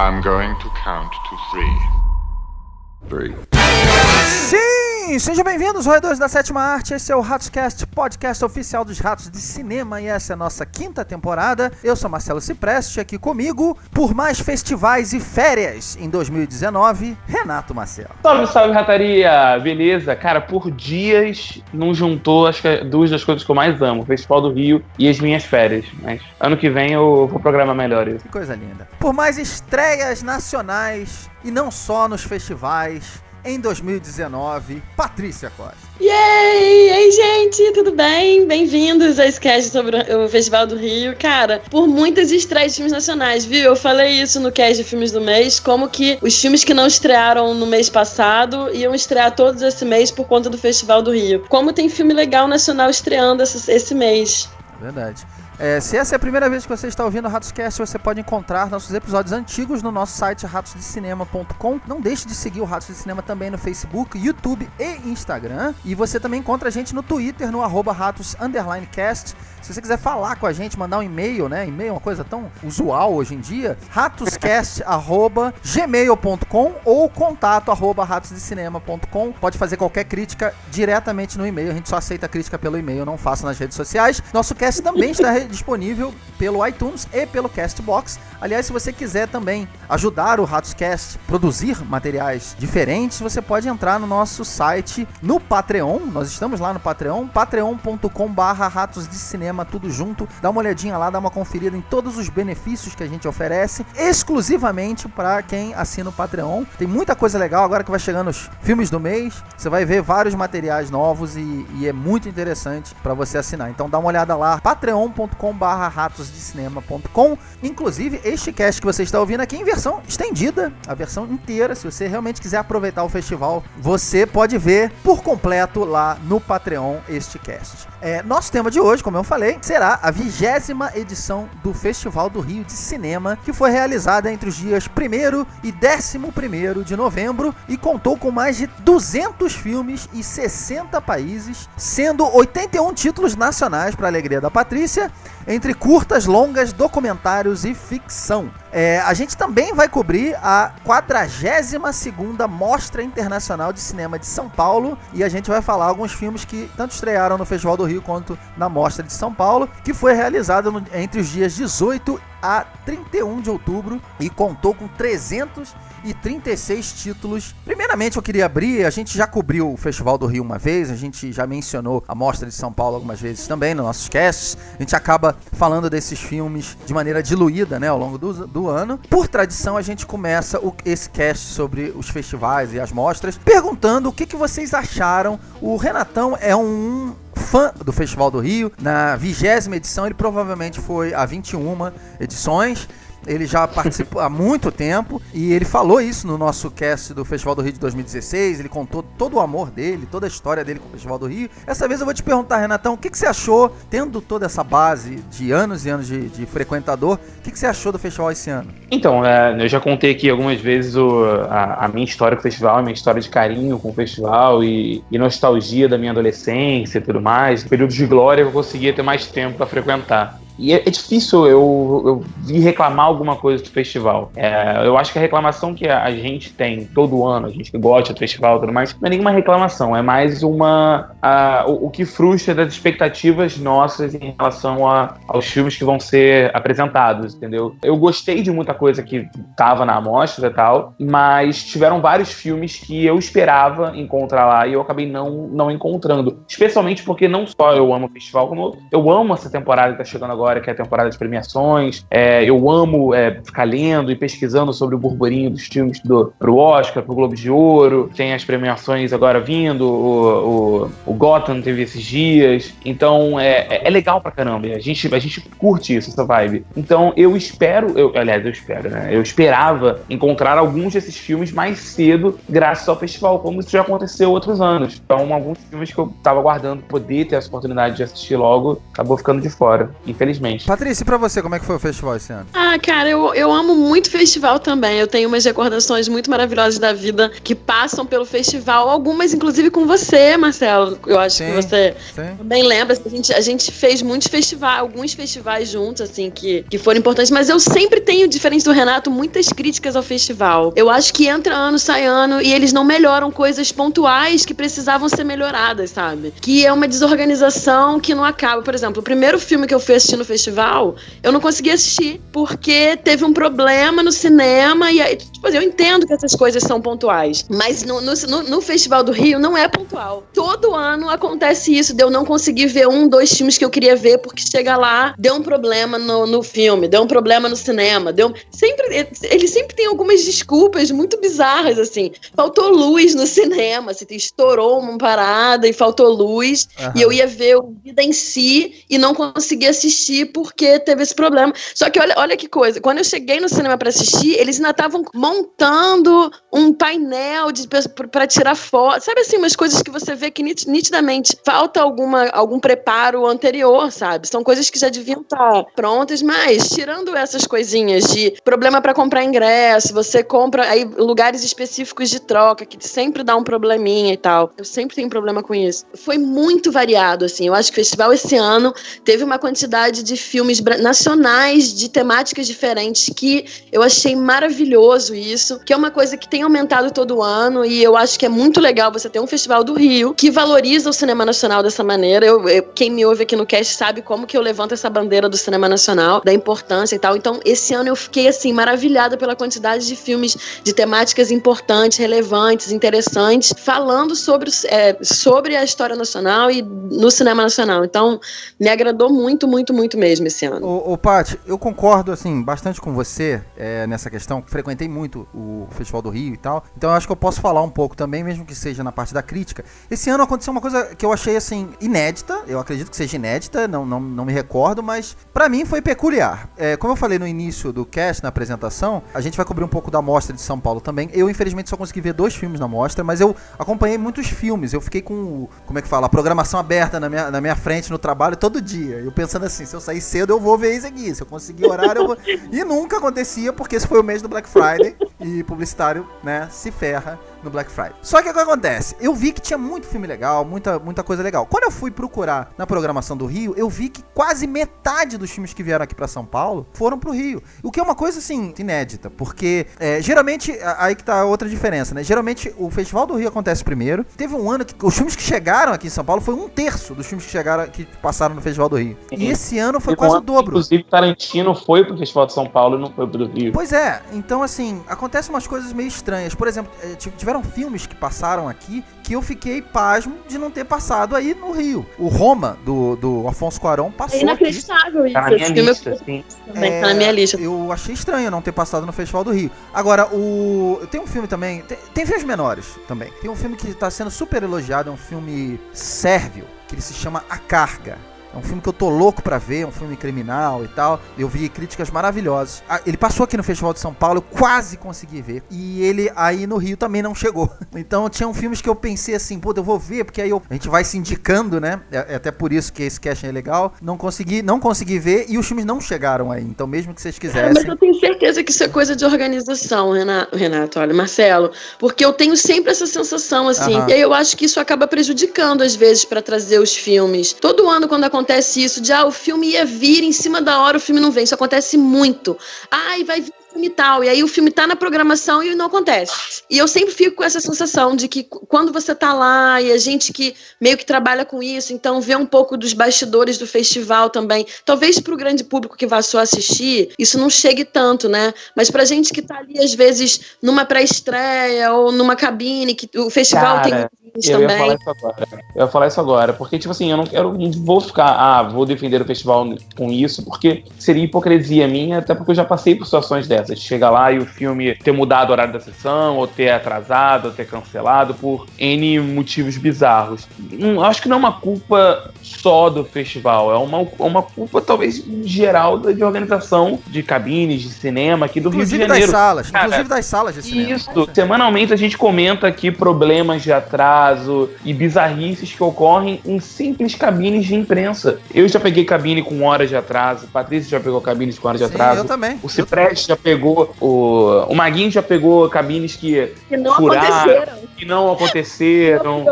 I'm going to count to three. Sim! Sejam bem-vindos, roedores da Sétima Arte. Esse é o RatosCast, podcast oficial dos Ratos de Cinema, e essa é a nossa quinta temporada. Eu sou Marcelo Cipreste, aqui comigo, por mais festivais e férias em 2019, Renato Marcelo. Salve, salve, rataria! Beleza? Cara, por dias não juntou, acho que é duas das coisas que eu mais amo, o Festival do Rio e as minhas férias. Mas ano que vem eu vou programar melhor isso. Que coisa linda. Por mais estreias nacionais e não só nos festivais, em 2019, Patrícia Costa. Yay! Ei, gente, tudo bem? Bem-vindos a esse cast sobre o Festival do Rio. Cara, por muitas estreias de filmes nacionais, viu? Eu falei isso no cast de filmes do mês, como que os filmes que não estrearam no mês passado iam estrear todos esse mês por conta do Festival do Rio. Como tem filme legal nacional estreando esse mês. É verdade. Se essa é a primeira vez que você está ouvindo o RatosCast, você pode encontrar nossos episódios antigos no nosso site ratosdecinema.com. Não deixe de seguir o Ratos de Cinema também no Facebook, YouTube e Instagram. E você também encontra a gente no Twitter, no @ratos_cast. Se você quiser falar com a gente, mandar um e-mail, né? E-mail é uma coisa tão usual hoje em dia. ratoscast@gmail.com ou contato@ratosdecinema.com. Pode fazer qualquer crítica diretamente no e-mail. A gente só aceita crítica pelo e-mail, não faça nas redes sociais. Nosso cast também está disponível pelo iTunes e pelo Castbox. Aliás, se você quiser também ajudar o RatosCast a produzir materiais diferentes, você pode entrar no nosso site, no Patreon. Nós estamos lá no Patreon, patreon.com/ratosdecinema, tudo junto. Dá uma olhadinha lá, dá uma conferida em todos os benefícios que a gente oferece, exclusivamente para quem assina o Patreon. Tem muita coisa legal agora que vai chegando os filmes do mês. Você vai ver vários materiais novos e é muito interessante para você assinar. Então dá uma olhada lá, patreon.com/ratosdecinema.com. Inclusive, este cast que você está ouvindo aqui em versão estendida, a versão inteira. Se você realmente quiser aproveitar o festival, você pode ver por completo lá no Patreon este cast. Nosso tema de hoje, como eu falei, será a 20ª edição do Festival do Rio de Cinema, que foi realizada entre os dias 1º e 11º de novembro e contou com mais de 200 filmes e 60 países, sendo 81 títulos nacionais, para a alegria da Patrícia, entre curtas, longas, documentários e ficção. A gente também vai cobrir a 42ª Mostra Internacional de Cinema de São Paulo, e a gente vai falar alguns filmes que tanto estrearam no Festival do Rio quanto na Mostra de São Paulo, que foi realizada entre os dias 18 a 31 de outubro e contou com 336 títulos. Primeiramente eu queria abrir, a gente já cobriu o Festival do Rio uma vez, a gente já mencionou a Mostra de São Paulo algumas vezes também nos nossos casts, a gente acaba falando desses filmes de maneira diluída, né, ao longo do ano. Por tradição a gente começa esse cast sobre os festivais e as mostras perguntando o que vocês acharam. O Renatão é um fã do Festival do Rio. Na 20ª edição, ele provavelmente foi a 21 edições. Ele já participou há muito tempo e ele falou isso no nosso cast do Festival do Rio de 2016. Ele contou todo o amor dele, toda a história dele com o Festival do Rio. Essa vez eu vou te perguntar, Renatão, o que você achou, tendo toda essa base de anos e anos de frequentador, o que você achou do festival esse ano? Então, eu já contei aqui algumas vezes a minha história com o festival, a minha história de carinho com o festival e nostalgia da minha adolescência e tudo mais. Períodos de glória que eu conseguia ter mais tempo para frequentar. E é difícil eu vir reclamar alguma coisa do festival. Eu acho que a reclamação que a gente tem todo ano, a gente que gosta do festival e tudo mais, não é nenhuma reclamação, é mais o que frustra das expectativas nossas em relação aos filmes que vão ser apresentados, entendeu? Eu gostei de muita coisa que tava na amostra e tal, mas tiveram vários filmes que eu esperava encontrar lá e eu acabei não encontrando. Especialmente porque não só eu amo o festival, como eu amo essa temporada que tá chegando agora, que é a temporada de premiações. Eu amo ficar lendo e pesquisando sobre o burburinho dos filmes pro Oscar, pro Globo de Ouro. Tem as premiações agora vindo, o Gotham teve esses dias. Então é legal pra caramba. A gente curte isso, essa vibe. Então eu esperava encontrar alguns desses filmes mais cedo, graças ao festival, como isso já aconteceu outros anos. Então alguns filmes que eu tava aguardando poder ter essa oportunidade de assistir logo, acabou ficando de fora, infelizmente. infelizmente. Patrícia, e pra você, como é que foi o festival esse ano? Ah, cara, eu amo muito festival também. Eu tenho umas recordações muito maravilhosas da vida que passam pelo festival. Algumas, inclusive, com você, Marcelo. Eu acho que você também lembra. A gente fez muitos festivais, alguns festivais juntos, assim, que foram importantes. Mas eu sempre tenho, diferente do Renato, muitas críticas ao festival. Eu acho que entra ano, sai ano, e eles não melhoram coisas pontuais que precisavam ser melhoradas, sabe? Que é uma desorganização que não acaba. Por exemplo, o primeiro filme que eu fui assistir no festival, eu não consegui assistir, porque teve um problema no cinema, e aí, tipo, eu entendo que essas coisas são pontuais, mas no Festival do Rio não é pontual. Todo ano acontece isso, de eu não conseguir ver 2 filmes que eu queria ver, porque chega lá, deu um problema no filme, deu um problema no cinema, ele sempre tem algumas desculpas muito bizarras, assim. Faltou luz no cinema, assim, estourou uma parada e faltou luz, e eu ia ver o Vida em Si e não consegui assistir porque teve esse problema. Só que olha que coisa, quando eu cheguei no cinema pra assistir, eles ainda estavam montando um painel pra tirar foto, sabe assim, umas coisas que você vê que nitidamente falta algum preparo anterior, sabe? São coisas que já deviam estar prontas, mas tirando essas coisinhas de problema pra comprar ingresso, você compra aí lugares específicos de troca, que sempre dá um probleminha e tal. Eu sempre tenho problema com isso. Foi muito variado, assim. Eu acho que o festival esse ano teve uma quantidade de filmes nacionais, de temáticas diferentes, que eu achei maravilhoso isso, que é uma coisa que tem aumentado todo ano, e eu acho que é muito legal você ter um festival do Rio que valoriza o cinema nacional dessa maneira. Quem me ouve aqui no cast sabe como que eu levanto essa bandeira do cinema nacional, da importância e tal. Então, esse ano eu fiquei, assim, maravilhada pela quantidade de filmes de temáticas importantes, relevantes, interessantes, falando sobre a história nacional e no cinema nacional. Então, me agradou muito, muito, muito mesmo esse ano. Ô Paty, eu concordo, assim, bastante com você nessa questão. Frequentei muito o Festival do Rio e tal, então eu acho que eu posso falar um pouco também, mesmo que seja na parte da crítica. Esse ano aconteceu uma coisa que eu achei, assim, inédita. Eu acredito que seja inédita, não me recordo, mas pra mim foi peculiar. Como eu falei no início do cast, na apresentação, a gente vai cobrir um pouco da Mostra de São Paulo também. Eu, infelizmente, só consegui ver 2 filmes na Mostra, mas eu acompanhei muitos filmes. Eu fiquei com, como é que fala, a programação aberta na minha frente no trabalho todo dia. Eu pensando assim, se eu sair cedo eu vou ver isso aqui, se eu conseguir horário eu vou... E nunca acontecia, porque esse foi o mês do Black Friday e publicitário, né, se ferra no Black Friday. Só que o que acontece? Eu vi que tinha muito filme legal, muita coisa legal. Quando eu fui procurar na programação do Rio, eu vi que quase metade dos filmes que vieram aqui pra São Paulo foram pro Rio. O que é uma coisa, assim, inédita, porque geralmente, aí que tá outra diferença, né? Geralmente o Festival do Rio acontece primeiro. Teve um ano que os filmes que chegaram aqui em São Paulo foi 1/3 dos filmes que passaram no Festival do Rio. E esse ano foi quase o dobro. Inclusive, Tarantino foi pro Festival de São Paulo e não foi pro Rio. Pois é, então assim, acontecem umas coisas meio estranhas. Por exemplo, tiveram filmes que passaram aqui que eu fiquei pasmo de não ter passado aí no Rio. O Roma, do Afonso Cuarón, passou. É inacreditável aqui. isso. Tá na minha lista, sim. Também tá na minha lista. Eu achei estranho não ter passado no Festival do Rio. Agora, tem um filme também. Tem filmes menores também. Tem um filme que tá sendo super elogiado, é um filme sérvio, que ele se chama A Carga. É um filme que eu tô louco pra ver, é um filme criminal e tal. Eu vi críticas maravilhosas. Ele passou aqui no Festival de São Paulo, eu quase consegui ver. E ele aí no Rio também não chegou. Então tinham filmes que eu pensei assim, pô, eu vou ver, porque aí a gente vai se indicando, né? É até por isso que esse casting é legal. Não consegui ver e os filmes não chegaram aí. Então mesmo que vocês quisessem... Mas eu tenho certeza que isso é coisa de organização, Renato, olha, Marcelo. Porque eu tenho sempre essa sensação, assim. E aí eu acho que isso acaba prejudicando, às vezes, pra trazer os filmes. Todo ano, quando acontece isso, de o filme ia vir em cima da hora, o filme não vem. Isso acontece muito. E vai vir filme tal, e aí o filme tá na programação e não acontece. E eu sempre fico com essa sensação de que quando você tá lá, e a gente que meio que trabalha com isso, então vê um pouco dos bastidores do festival também, talvez pro grande público que vá só assistir, isso não chegue tanto, né? Mas pra gente que tá ali, às vezes, numa pré-estreia ou numa cabine, que o festival tem também. Eu ia falar isso agora, porque, tipo assim, eu não vou ficar, vou defender o festival com isso, porque seria hipocrisia minha, até porque eu já passei por situações dessas, de chegar lá e o filme ter mudado o horário da sessão, ou ter atrasado, ou ter cancelado, por N motivos bizarros. Acho que não é uma culpa só do festival, é uma culpa, talvez, geral de organização de cabines, de cinema aqui do inclusive Rio de Janeiro. Inclusive das salas de cinema. Isso, semanalmente a gente comenta aqui problemas de atraso, atraso e bizarrices que ocorrem em simples cabines de imprensa. Eu já peguei cabine com horas de atraso, Patrícia já pegou cabines com horas de atraso. Eu também. O Cipreste já pegou, o Maguinho já pegou cabines que não furaram, aconteceram. que não aconteceram.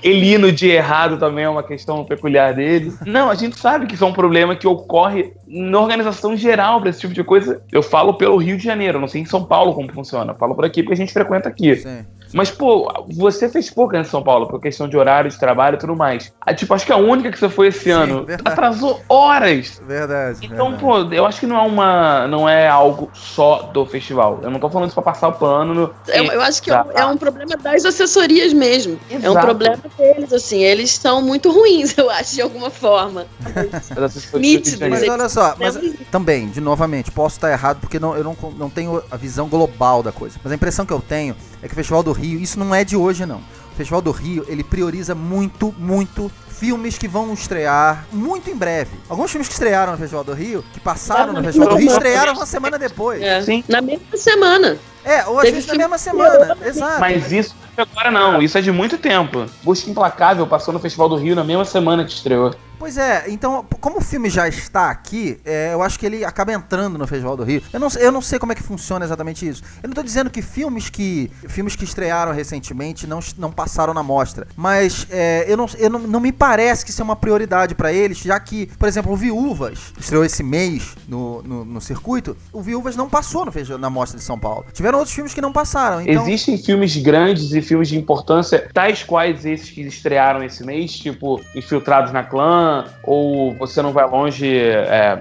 Elino de errado também é uma questão peculiar dele. Não, a gente sabe que isso é um problema que ocorre na organização geral para esse tipo de coisa. Eu falo pelo Rio de Janeiro, não sei em São Paulo como funciona. Eu falo por aqui porque a gente frequenta aqui. Sim. Mas, pô, você fez pouco em São Paulo, por questão de horário, de trabalho e tudo mais. Tipo, acho que a única que você foi esse ano verdade. atrasou horas. Verdade. Então, verdade. pô, eu acho que não é algo só do festival. Eu não tô falando isso pra passar o pano. Eu acho que é um problema das assessorias mesmo. Exato. É um problema deles, assim. Eles são muito ruins, eu acho, de alguma forma. Nítido. Mas olha só, também, novamente, posso estar errado porque eu não tenho a visão global da coisa. Mas a impressão que eu tenho é que o Festival do Rio, isso não é de hoje, não. O Festival do Rio, ele prioriza muito filmes que vão estrear muito em breve. Alguns filmes que estrearam no Festival do Rio, que passaram no Festival do Rio, estrearam uma semana depois. Sim. Na mesma semana. Ou às vezes na mesma semana. Exato. Mas isso agora não, isso é de muito tempo. Busca Implacável passou no Festival do Rio na mesma semana que estreou. Pois é, então, como o filme já está aqui, eu acho que ele acaba entrando no Festival do Rio. Eu não sei como é que funciona exatamente isso. Eu não tô dizendo que filmes que estrearam recentemente não passaram na mostra, mas não me parece que isso é uma prioridade pra eles, já que, por exemplo, o Viúvas estreou esse mês no circuito, o Viúvas não passou na mostra de São Paulo. Tiveram outros filmes que não passaram. Então... Existem filmes grandes e filmes de importância, tais quais esses que estrearam esse mês, tipo Infiltrados na Clã, ou Você Não Vai Longe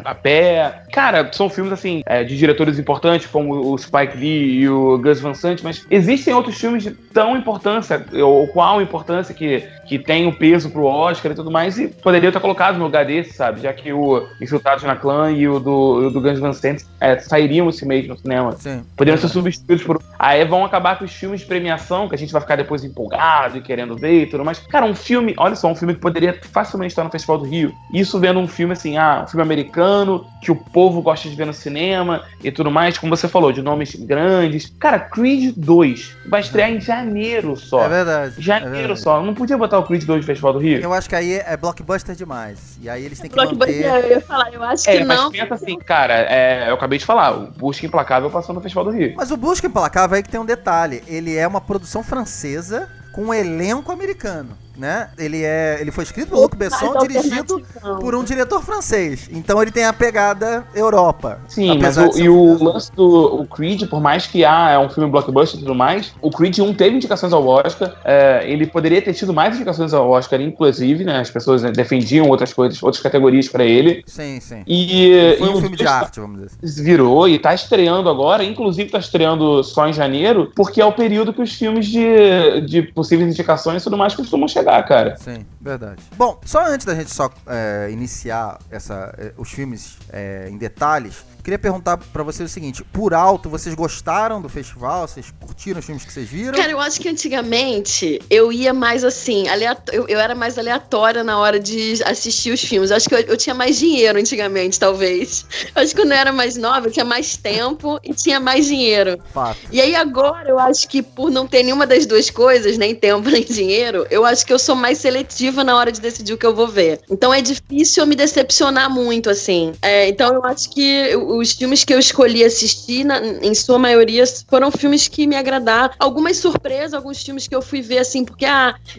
a Pé. Cara, são filmes assim, de diretores importantes, como o Spike Lee e o Gus Van Sant, mas existem outros filmes de tão importância, ou qual importância que tem o peso pro Oscar e tudo mais, e poderia ter colocado no lugar desse, sabe? Já que o Infiltrados na Clã e o do Gus Van Sant sairiam esse mês no cinema. Sim. Poderiam ser substituídos por... Aí vão acabar com os filmes de premiação, que a gente vai ficar depois empolgado e querendo ver e tudo mais. Cara, um filme, olha só, um filme que poderia facilmente estar no Festival do Rio. Isso vendo um filme assim, um filme americano, que o povo gosta de ver no cinema e tudo mais, como você falou, de nomes grandes. Cara, Creed 2 vai estrear em janeiro só. É verdade. Janeiro só. Não podia botar o Creed 2 no Festival do Rio? Eu acho que aí é blockbuster demais. E aí eles têm que blockbuster, manter... eu ia falar, eu acho que não. Mas pensa assim, cara, eu acabei de falar, o Busca Implacável passou no Festival do Rio. Mas o Busca Implacável aí que tem um detalhe. Ele é uma produção francesa com um elenco americano, né? Ele foi escrito pelo Luc Besson, dirigido por um diretor francês. Então ele tem a pegada Europa. Sim, mas o lance do Creed, por mais que é um filme blockbuster e tudo mais, o Creed 1 teve indicações ao Oscar. Ele poderia ter tido mais indicações ao Oscar, inclusive, né? As pessoas defendiam outras coisas, outras categorias pra ele. Sim, sim. E foi um filme de arte, vamos dizer assim. Virou e tá estreando agora, inclusive tá estreando só em janeiro, porque é o período que os filmes de possíveis indicações e tudo mais costumam chegar, cara. Sim, verdade. Bom, só antes da gente iniciar os filmes em detalhes, queria perguntar pra vocês o seguinte: por alto, vocês gostaram do festival? Vocês curtiram os filmes que vocês viram? Cara, eu acho que antigamente eu ia mais assim, eu era mais aleatória na hora de assistir os filmes. Eu acho que eu tinha mais dinheiro antigamente, talvez. Eu acho que quando eu era mais nova, eu tinha mais tempo e tinha mais dinheiro. Fato. E aí agora, eu acho que por não ter nenhuma das duas coisas, nem tempo nem dinheiro, eu acho que eu sou mais seletiva na hora de decidir o que eu vou ver. Então é difícil eu me decepcionar muito, assim. Então eu acho que os filmes que eu escolhi assistir, em sua maioria, foram filmes que me agradaram. Algumas surpresas, alguns filmes que eu fui ver, assim, porque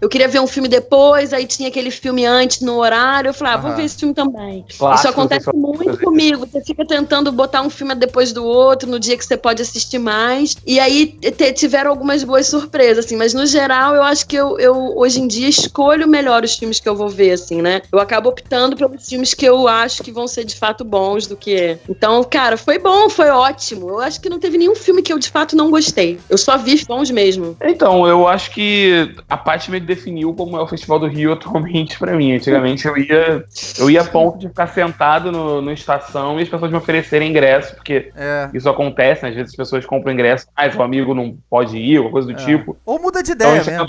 eu queria ver um filme depois, aí tinha aquele filme antes no horário, eu falei, vou ver esse filme também. Clássico, isso acontece muito comigo. Você fica tentando botar um filme depois do outro, no dia que você pode assistir mais, e aí tiveram algumas boas surpresas, assim, mas no geral, eu acho que eu hoje em dia escolho melhor os filmes que eu vou ver, assim, né? Eu acabo optando pelos filmes que eu acho que vão ser de fato bons do que... Então, cara, foi bom, foi ótimo. Eu acho que não teve nenhum filme que eu de fato não gostei. Eu só vi bons mesmo. Então, eu acho que a Paty me definiu como é o Festival do Rio atualmente pra mim. Antigamente eu ia a ponto de ficar sentado no estação e as pessoas me oferecerem ingresso, porque isso acontece, né? Às vezes as pessoas compram ingresso, mas o amigo não pode ir, alguma coisa do tipo. Ou muda de ideia mesmo.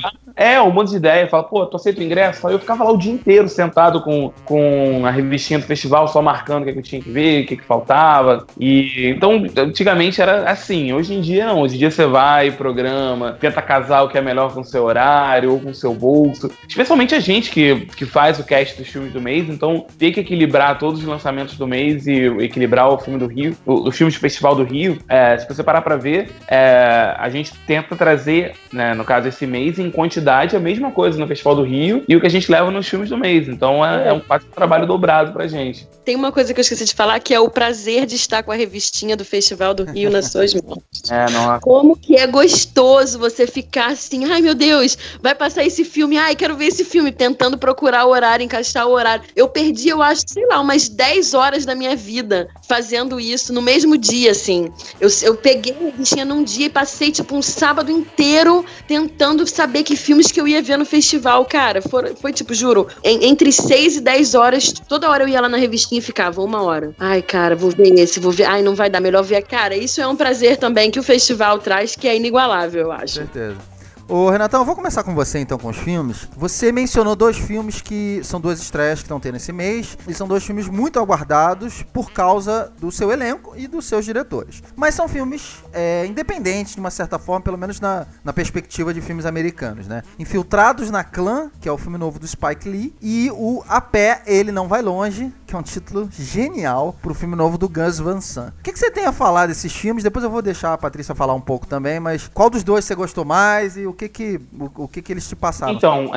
Ou muda de ideia, fala, pô, tu aceita o ingresso? Aí eu ficava lá o dia inteiro sentado com a revistinha do festival, só marcando o que eu tinha que ver, o que faltava. E então, antigamente era assim, hoje em dia não. Hoje em dia você vai, programa, tenta casar o que é melhor com o seu horário ou com o seu bolso. Especialmente a gente que faz o cast dos filmes do mês, então tem que equilibrar todos os lançamentos do mês e equilibrar o filme do Rio, os filmes do Festival do Rio. Se você parar pra ver, a gente tenta trazer, né, no caso esse mês, em quantidade a mesma coisa no Festival do Rio e o que a gente leva nos filmes do mês. Então é um trabalho dobrado pra gente. Tem uma coisa que eu esqueci de falar, que é o prazer de estar com a revistinha do Festival do Rio nas suas mãos. Como que é gostoso você ficar assim, ai meu Deus, vai passar esse filme, ai quero ver esse filme, tentando procurar o horário, encaixar o horário. Eu perdi, eu acho, sei lá, umas 10 horas da minha vida fazendo isso no mesmo dia, assim. Eu peguei a revistinha num dia e passei tipo um sábado inteiro tentando saber que filmes que eu ia ver no festival, cara. Foi tipo, juro, entre 6 e 10 horas, toda hora eu ia lá na revistinha e ficava 1 hora. Ai, cara, vou ver esse, vou ver. Ai, não vai dar, melhor ver. Cara, isso é um prazer também que o festival traz, que é inigualável, eu acho. Com certeza. Ô, Renatão, eu vou começar com você então com os filmes. Você mencionou 2 filmes que são 2 estreias que estão tendo esse mês, e são 2 filmes muito aguardados por causa do seu elenco e dos seus diretores. Mas são filmes independentes, de uma certa forma, pelo menos na perspectiva de filmes americanos, né? Infiltrados na Clã, que é o filme novo do Spike Lee, e o A Pé, Ele Não Vai Longe, que é um título genial pro filme novo do Gus Van Sant. O que você tem a falar desses filmes? Depois eu vou deixar a Patrícia falar um pouco também, mas qual dos 2 você gostou mais e o que eles te passaram? Então,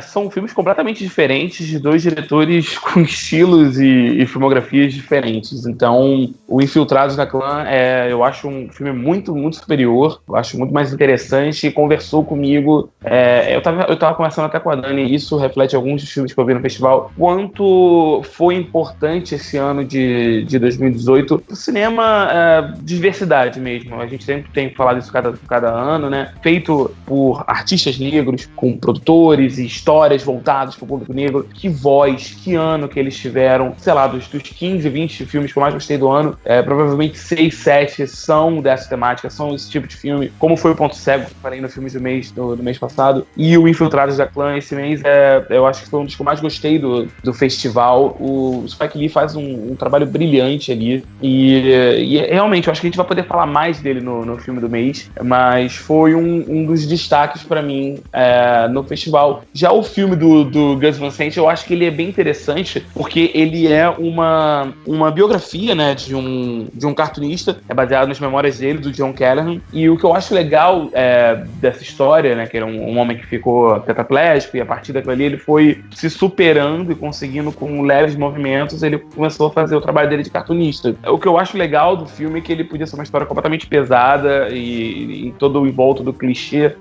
são filmes completamente diferentes, de 2 diretores com estilos e filmografias diferentes. Então, o Infiltrados na Clã, eu acho um filme muito, muito superior, eu acho muito mais interessante, e conversou comigo. Eu tava conversando até com a Dani, e isso reflete alguns dos filmes que eu vi no festival, quanto foi importante esse ano de 2018 pro cinema, diversidade mesmo. A gente sempre tem falado isso cada ano, né? Feito por artistas negros, com produtores e histórias voltadas para o público negro. Que voz, que ano que eles tiveram. Sei lá, dos 15, 20 filmes que eu mais gostei do ano, provavelmente 6, 7 são dessa temática, são esse tipo de filme, como foi o Ponto Cego, que eu falei no filme do mês passado, e o Infiltrados da Clã esse mês, eu acho que foi um dos que eu mais gostei do festival. O Spike Lee faz um trabalho brilhante ali, e realmente, eu acho que a gente vai poder falar mais dele no filme do mês, mas foi um dos destaques pra mim no festival. Já o filme do Gus Van Sant, eu acho que ele é bem interessante, porque ele é uma biografia, né, de um cartunista, baseado nas memórias dele, do John Callahan, e o que eu acho legal dessa história, né, que era um homem que ficou tetraplégico, e a partir daquilo ali ele foi se superando e conseguindo, com leves movimentos, ele começou a fazer o trabalho dele de cartunista. O que eu acho legal do filme é que ele podia ser uma história completamente pesada e todo em volta do clichê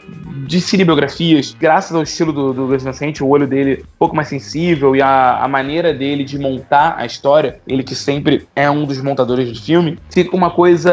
de cinebiografias, graças ao estilo do Gus Van Sant, o olho dele um pouco mais sensível e a maneira dele de montar a história, ele que sempre é um dos montadores do filme, fica uma coisa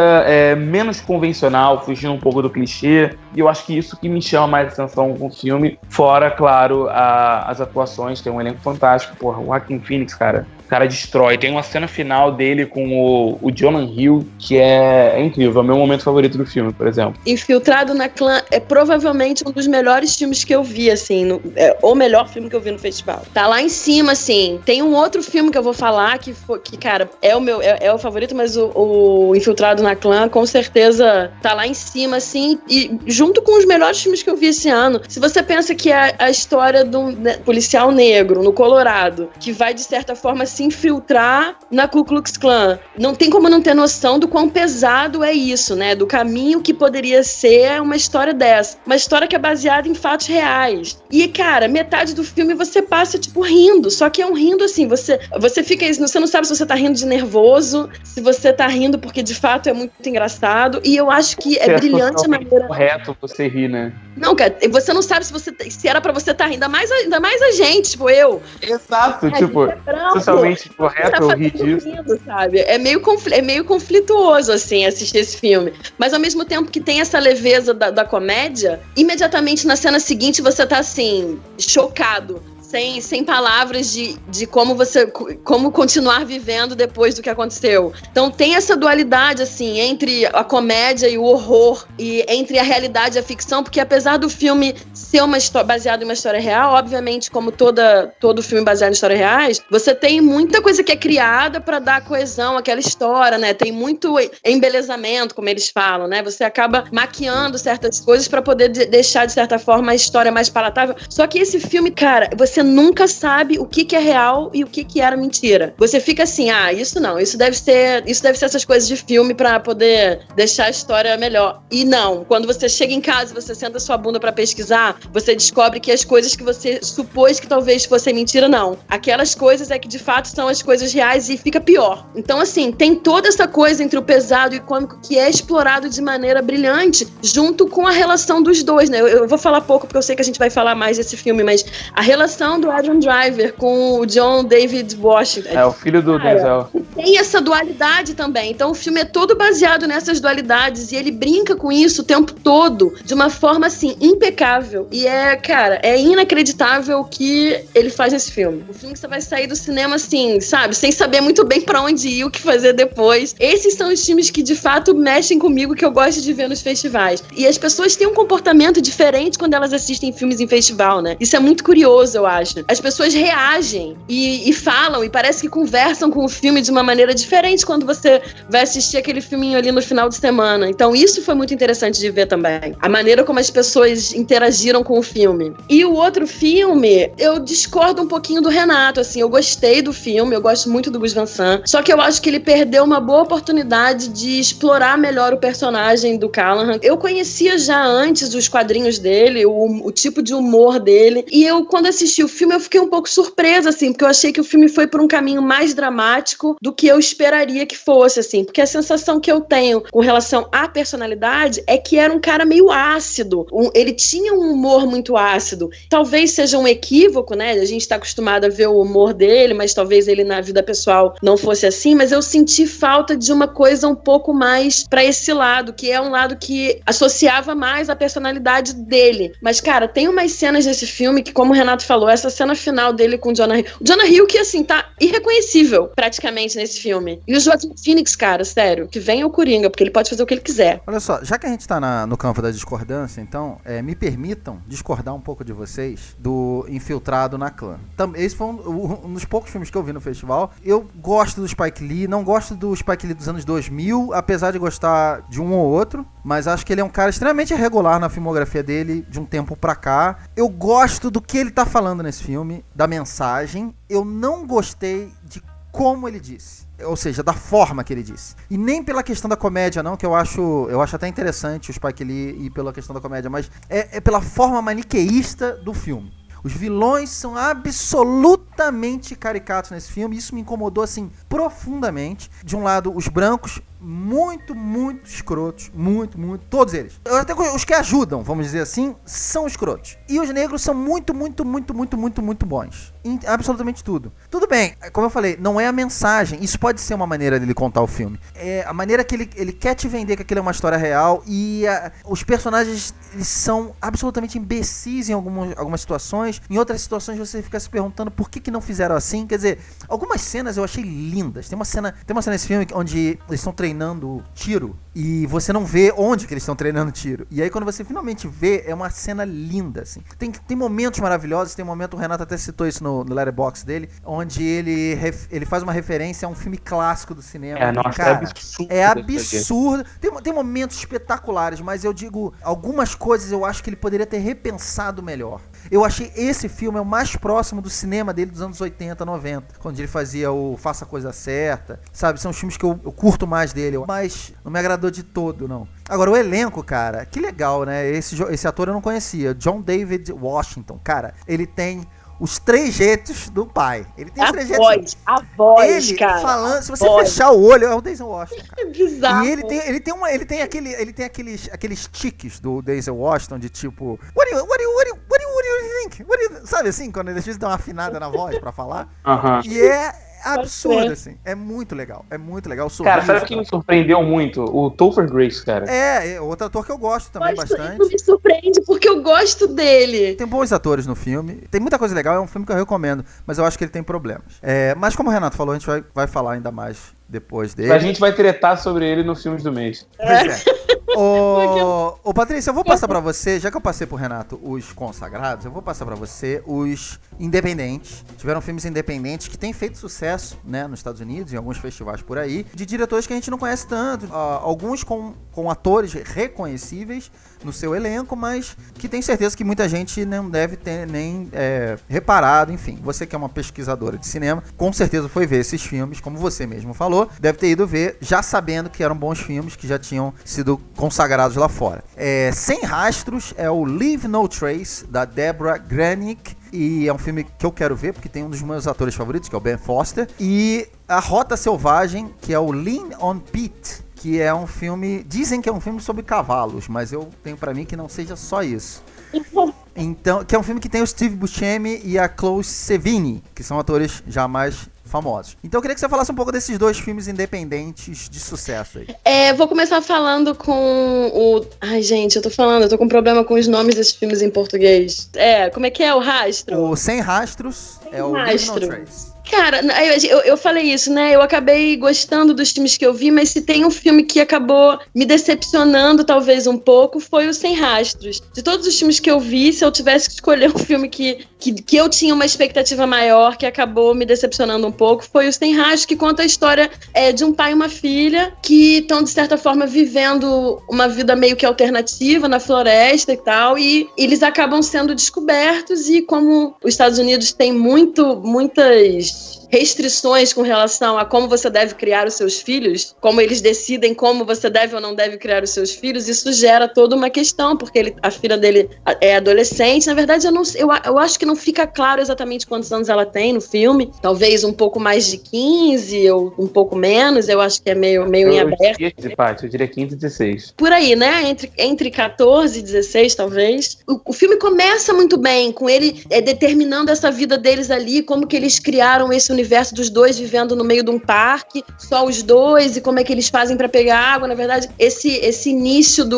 menos convencional, fugindo um pouco do clichê, e eu acho que isso que me chama mais atenção com o filme, fora, claro, as atuações. Tem um elenco fantástico, porra, o Joaquin Phoenix, cara, o cara destrói. Tem uma cena final dele com o Jonah Hill, que é incrível, é o meu momento favorito do filme, por exemplo. Infiltrado na Clã é provavelmente um dos melhores filmes que eu vi, assim, o melhor filme que eu vi no festival. Tá lá em cima, assim. Tem um outro filme que eu vou falar que cara, é o favorito, mas o Infiltrado na Clã com certeza tá lá em cima, assim, e junto com os melhores filmes que eu vi esse ano. Se você pensa que é a história de um policial negro no Colorado, que vai, de certa forma, se infiltrar na Ku Klux Klan, não tem como não ter noção do quão pesado é isso, né? Do caminho que poderia ser uma história dessa. Uma história que é baseada em fatos reais. E, cara, metade do filme você passa, tipo, rindo. Só que é um rindo, assim, você fica... Você não sabe se você tá rindo de nervoso, se você tá rindo porque, de fato, é muito engraçado. E eu acho que é brilhante a maneira... correto você rir, né? Não, cara, você não sabe se era pra você tá rindo. Ainda mais a gente, tipo, eu. Exato, tipo... Socialmente correto, eu ri disso. Rindo, sabe? É meio conflituoso, assim, assistir esse filme. Mas, ao mesmo tempo que tem essa leveza da comédia, imediatamente na cena seguinte você tá, assim, chocado. sem palavras de como continuar vivendo depois do que aconteceu. Então tem essa dualidade, assim, entre a comédia e o horror, e entre a realidade e a ficção, porque apesar do filme ser baseado em uma história real, obviamente, como todo filme baseado em histórias reais, você tem muita coisa que é criada pra dar coesão àquela história, né? Tem muito embelezamento, como eles falam, né? Você acaba maquiando certas coisas pra poder deixar, de certa forma, a história mais palatável. Só que esse filme, cara, você nunca sabe o que é real e o que era mentira. Você fica assim, isso não, isso deve ser essas coisas de filme pra poder deixar a história melhor. E não, quando você chega em casa e você senta sua bunda pra pesquisar, você descobre que as coisas que você supôs que talvez fossem mentira, não. Aquelas coisas é que de fato são as coisas reais e fica pior. Então, assim, tem toda essa coisa entre o pesado e o cômico que é explorado de maneira brilhante, junto com a relação dos dois, né? Eu vou falar pouco porque eu sei que a gente vai falar mais desse filme, mas a relação do Adam Driver com o John David Washington. É o filho do Denzel. Tem essa dualidade também. Então o filme é todo baseado nessas dualidades e ele brinca com isso o tempo todo de uma forma, assim, impecável. E é inacreditável o que ele faz nesse filme. O filme que você vai sair do cinema, assim, sabe? Sem saber muito bem pra onde ir, o que fazer depois. Esses são os filmes que, de fato, mexem comigo, que eu gosto de ver nos festivais. E as pessoas têm um comportamento diferente quando elas assistem filmes em festival, né? Isso é muito curioso, eu acho. As pessoas reagem e falam e parece que conversam com o filme de uma maneira diferente quando você vai assistir aquele filminho ali no final de semana. Então isso foi muito interessante de ver também. A maneira como as pessoas interagiram com o filme. E o outro filme, eu discordo um pouquinho do Renato, assim, eu gostei do filme, eu gosto muito do Gus Van Sant, só que eu acho que ele perdeu uma boa oportunidade de explorar melhor o personagem do Callahan. Eu conhecia já antes os quadrinhos dele, o tipo de humor dele, e eu, quando assisti o filme, eu fiquei um pouco surpresa, assim, porque eu achei que o filme foi por um caminho mais dramático do que eu esperaria que fosse, assim, porque a sensação que eu tenho com relação à personalidade é que era um cara meio ácido, ele tinha um humor muito ácido, talvez seja um equívoco, né, a gente tá acostumado a ver o humor dele, mas talvez ele na vida pessoal não fosse assim, mas eu senti falta de uma coisa um pouco mais pra esse lado, que é um lado que associava mais a personalidade dele. Mas, cara, tem umas cenas desse filme que, como o Renato falou, essa cena final dele com o Jonah Hill. O Jonah Hill que, assim, tá irreconhecível praticamente nesse filme. E o Joaquin Phoenix, cara, sério, que venha o Coringa, porque ele pode fazer o que ele quiser. Olha só, já que a gente tá no campo da discordância, então, me permitam discordar um pouco de vocês do Infiltrado na Clã. Esse foi um dos poucos filmes que eu vi no festival. Eu gosto do Spike Lee, não gosto do Spike Lee dos anos 2000, apesar de gostar de um ou outro, mas acho que ele é um cara extremamente irregular na filmografia dele de um tempo pra cá. Eu gosto do que ele tá falando nesse filme, da mensagem. Eu não gostei de como ele disse, ou seja, da forma que ele disse. E nem pela questão da comédia, não, que eu acho até interessante o Spike Lee ir pela questão da comédia, mas é pela forma maniqueísta do filme. Os vilões são absolutamente caricatos nesse filme. Isso me incomodou, assim, profundamente. De um lado, os brancos, muito escrotos. Muito. Todos eles. Até os que ajudam, vamos dizer assim, são escrotos. E os negros são muito bons. Em absolutamente tudo. Tudo bem, como eu falei, não é a mensagem. Isso pode ser uma maneira dele contar o filme. É a maneira que ele quer te vender que aquilo é uma história real. E os personagens, eles são absolutamente imbecis em algumas situações. Em outras situações você fica se perguntando por que não fizeram assim. Quer dizer, algumas cenas eu achei lindas. Tem uma cena nesse filme onde eles estão treinando tiro e você não vê onde que eles estão treinando tiro. E aí quando você finalmente vê, é uma cena linda, assim. Tem momentos maravilhosos. Tem um momento, o Renato até citou isso no Letterboxd dele, onde ele faz uma referência a um filme clássico do cinema. Nossa, cara, é absurdo. É absurdo. Tem momentos espetaculares, mas eu digo, algumas coisas eu acho que ele poderia ter repensado melhor. Eu achei esse filme é o mais próximo do cinema dele dos anos 80, 90, quando ele fazia o Faça a Coisa Certa, sabe? São os filmes que eu curto mais dele, mas não me agradou de todo, não. Agora, o elenco, cara, que legal, né? Esse ator eu não conhecia, John David Washington, cara, ele tem os trejeitos do pai. Ele tem os trejeitos. A voz, ele cara. Falando, se você fechar o olho, é o Denzel Washington, cara. É bizarro. E ele tem aqueles tiques do Denzel Washington de tipo, what do you think? Sabe assim, quando eles dão uma afinada na voz pra falar? Uhum. E é absurdo, assim. É muito legal. É muito legal. Cara, sabe quem me surpreendeu muito? O Topher Grace, cara. É outro ator que eu gosto também bastante. Isso me surpreende porque eu gosto dele. Tem bons atores no filme. Tem muita coisa legal. É um filme que eu recomendo. Mas eu acho que ele tem problemas. Mas como o Renato falou, a gente vai falar ainda mais depois dele. A gente vai tretar sobre ele nos filmes do mês. Pois é. Ô Patrícia, eu vou passar pra você, já que eu passei pro Renato os consagrados, eu vou passar pra você os independentes. Tiveram filmes independentes que têm feito sucesso, né, nos Estados Unidos, em alguns festivais por aí, de diretores que a gente não conhece tanto. Alguns com atores reconhecíveis no seu elenco, mas que tem certeza que muita gente não deve ter nem reparado. Enfim, você que é uma pesquisadora de cinema, com certeza foi ver esses filmes, como você mesmo falou, deve ter ido ver já sabendo que eram bons filmes, que já tinham sido consagrados lá fora. Sem Rastros é o Leave No Trace, da Deborah Granick, e é um filme que eu quero ver, porque tem um dos meus atores favoritos, que é o Ben Foster, e A Rota Selvagem, que é o Lean on Pete, que é um filme, dizem que é um filme sobre cavalos, mas eu tenho pra mim que não seja só isso. Então, que é um filme que tem o Steve Buscemi e a Chloe Sevigny, que são atores já mais famosos. Então eu queria que você falasse um pouco desses dois filmes independentes de sucesso aí. Vou começar falando com o... Ai, gente, eu tô com problema com os nomes desses filmes em português. Como é que é? O Rastro? O Sem Rastros é o Leave No Trace. Cara, eu falei isso, né? Eu acabei gostando dos filmes que eu vi, mas se tem um filme que acabou me decepcionando talvez um pouco, foi o Sem Rastros. De todos os filmes que eu vi, se eu tivesse que escolher um filme que eu tinha uma expectativa maior, que acabou me decepcionando um pouco, foi o Sem Rastros, que conta a história de um pai e uma filha que estão, de certa forma, vivendo uma vida meio que alternativa na floresta e tal, e eles acabam sendo descobertos, e como os Estados Unidos têm muitas restrições com relação a como você deve criar os seus filhos, como eles decidem como você deve ou não deve criar os seus filhos, isso gera toda uma questão, porque a filha dele é adolescente. Na verdade, eu acho que não fica claro exatamente quantos anos ela tem no filme, talvez um pouco mais de 15 ou um pouco menos, eu acho que é meio em aberto. Eu diria 15 e 16. Por aí, né? Entre 14 e 16, talvez. O filme começa muito bem, com ele determinando essa vida deles ali, como que eles criaram esse universo dos dois vivendo no meio de um parque, só os dois, e como é que eles fazem pra pegar água. Na verdade, esse início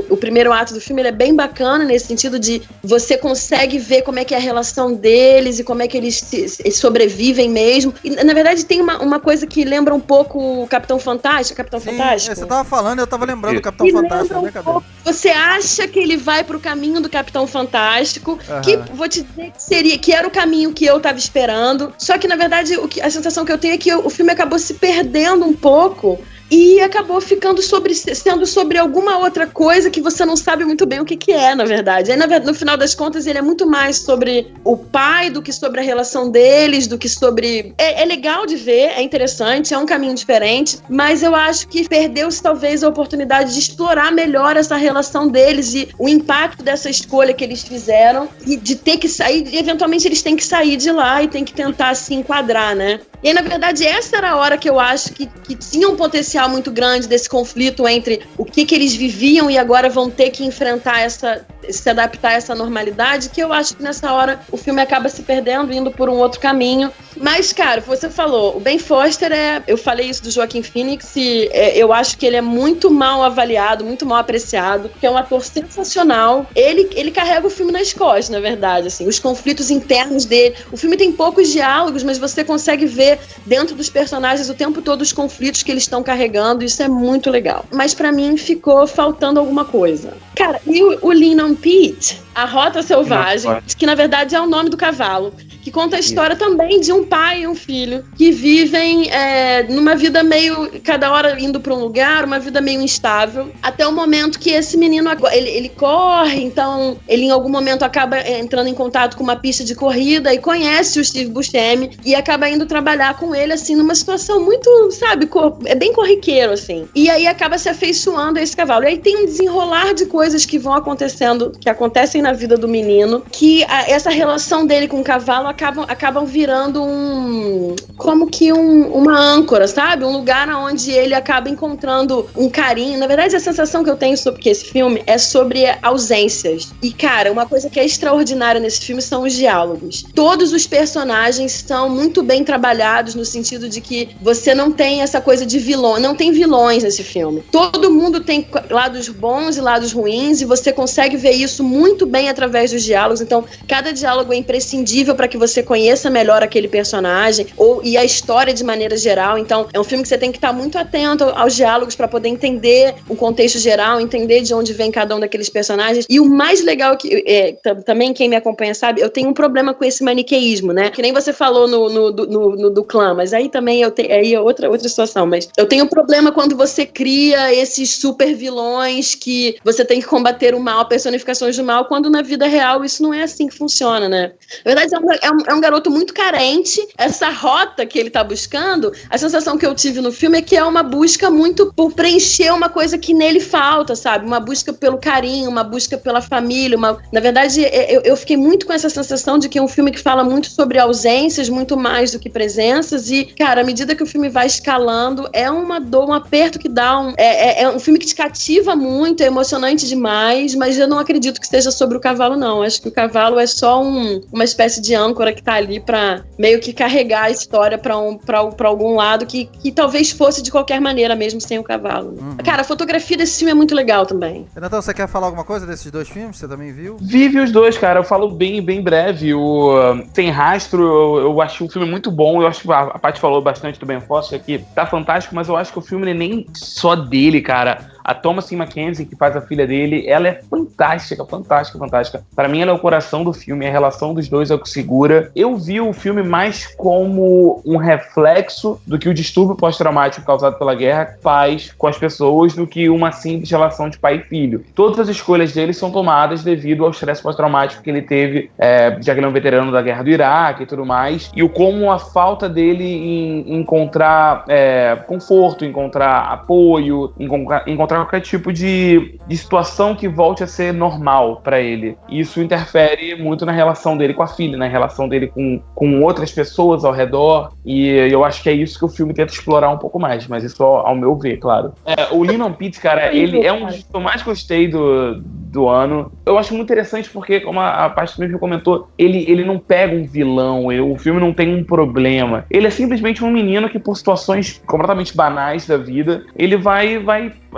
o primeiro ato do filme, ele é bem bacana nesse sentido de você consegue ver como é que é a relação deles e como é que eles sobrevivem mesmo. E, na verdade, tem uma coisa que lembra um pouco o Capitão Fantástico. Fantástico. Você tava falando, eu tava lembrando do Capitão Fantástico na minha cabeça. Você acha que ele vai pro caminho do Capitão Fantástico, que vou te dizer que era o caminho que eu tava esperando, só que na verdade a sensação que eu tenho é que o filme acabou se perdendo um pouco e acabou sendo sobre alguma outra coisa que você não sabe muito bem o que é, na verdade. Aí, no final das contas, ele é muito mais sobre o pai do que sobre a relação deles, do que sobre... É legal de ver, é interessante, é um caminho diferente, mas eu acho que perdeu-se talvez a oportunidade de explorar melhor essa relação deles e o impacto dessa escolha que eles fizeram e de ter que sair, eventualmente eles têm que sair de lá e têm que tentar se enquadrar, né? E aí, na verdade, essa era a hora que eu acho que tinha um potencial muito grande desse conflito entre o que eles viviam e agora vão ter que enfrentar se adaptar a essa normalidade, que eu acho que nessa hora o filme acaba se perdendo, indo por um outro caminho. Mas, cara, você falou, o Ben Foster eu falei isso do Joaquin Phoenix, e eu acho que ele é muito mal avaliado, muito mal apreciado, que é um ator sensacional. Ele carrega o filme nas costas, na verdade, assim, os conflitos internos dele. O filme tem poucos diálogos, mas você consegue ver dentro dos personagens o tempo todo os conflitos que eles estão carregando, isso é muito legal. Mas pra mim ficou faltando alguma coisa. Cara, e o Lean on Pete, A Rota Selvagem, que na verdade é o nome do cavalo, que conta a história também de um pai e um filho que vivem numa vida meio, cada hora indo pra um lugar, uma vida meio instável, até o momento que esse menino, ele corre, então ele em algum momento acaba entrando em contato com uma pista de corrida e conhece o Steve Buscemi e acaba indo trabalhar com ele, assim, numa situação muito, sabe, é bem corriqueiro, assim. E aí acaba se afeiçoando a esse cavalo. E aí tem um desenrolar de coisas que vão acontecendo, que acontecem na vida do menino, que essa relação dele com o cavalo acabam virando uma âncora, sabe? Um lugar onde ele acaba encontrando um carinho. Na verdade, a sensação que eu tenho sobre esse filme é sobre ausências. E, cara, uma coisa que é extraordinária nesse filme são os diálogos. Todos os personagens são muito bem trabalhados equilibrados no sentido de que você não tem essa coisa de vilão, não tem vilões nesse filme. Todo mundo tem lados bons e lados ruins, e você consegue ver isso muito bem através dos diálogos. Então, cada diálogo é imprescindível para que você conheça melhor aquele personagem e a história de maneira geral. Então, é um filme que você tem que estar muito atento aos diálogos para poder entender o contexto geral, entender de onde vem cada um daqueles personagens. E o mais legal que também quem me acompanha sabe, eu tenho um problema com esse maniqueísmo, né? Que nem você falou do clã, mas aí também aí é outra situação. Mas eu tenho um problema quando você cria esses super vilões que você tem que combater o mal, personificações do mal, quando na vida real isso não é assim que funciona, né? Na verdade, é um garoto muito carente. Essa rota que ele tá buscando, a sensação que eu tive no filme é que é uma busca muito por preencher uma coisa que nele falta, sabe? Uma busca pelo carinho, uma busca pela família. Na verdade, eu fiquei muito com essa sensação de que é um filme que fala muito sobre ausências, muito mais do que presenças. E, cara, à medida que o filme vai escalando, é uma dor, um aperto que dá. É um filme que te cativa muito, é emocionante demais, mas eu não acredito que seja sobre o cavalo, não. Acho que o cavalo é só uma espécie de âncora que tá ali pra meio que carregar a história pra algum lado que talvez fosse de qualquer maneira, mesmo sem o cavalo. Cara, a fotografia desse filme é muito legal também. Renatão, você quer falar alguma coisa desses dois filmes? Você também viu? Vive os dois, cara. Eu falo bem breve. O Sem Rastro, eu achei um filme muito bom. Eu acho que a Paty falou bastante do Ben Foster aqui. Tá fantástico, mas eu acho que o filme não é nem só dele, cara. A Thomasin McKenzie, que faz a filha dele, ela é fantástica. Para mim, ela é o coração do filme, a relação dos dois é o que segura. Eu vi o filme mais como um reflexo do que o distúrbio pós-traumático causado pela guerra faz com as pessoas, do que uma simples relação de pai e filho. Todas as escolhas dele são tomadas devido ao estresse pós-traumático que ele teve, já que ele é um veterano da guerra do Iraque e tudo mais, e o como a falta dele em encontrar conforto, encontrar apoio, encontrar qualquer tipo de situação que volte a ser normal pra ele. E isso interfere muito na relação dele com a filha, na relação dele com outras pessoas ao redor, e eu acho que é isso que o filme tenta explorar um pouco mais, mas isso ao meu ver, claro. O Lynn Pitts, cara, ele é um dos que eu mais gostei do ano. Eu acho muito interessante porque, como a Paty mesmo comentou, ele não pega um vilão, o filme não tem um problema. Ele é simplesmente um menino que, por situações completamente banais da vida, ele vai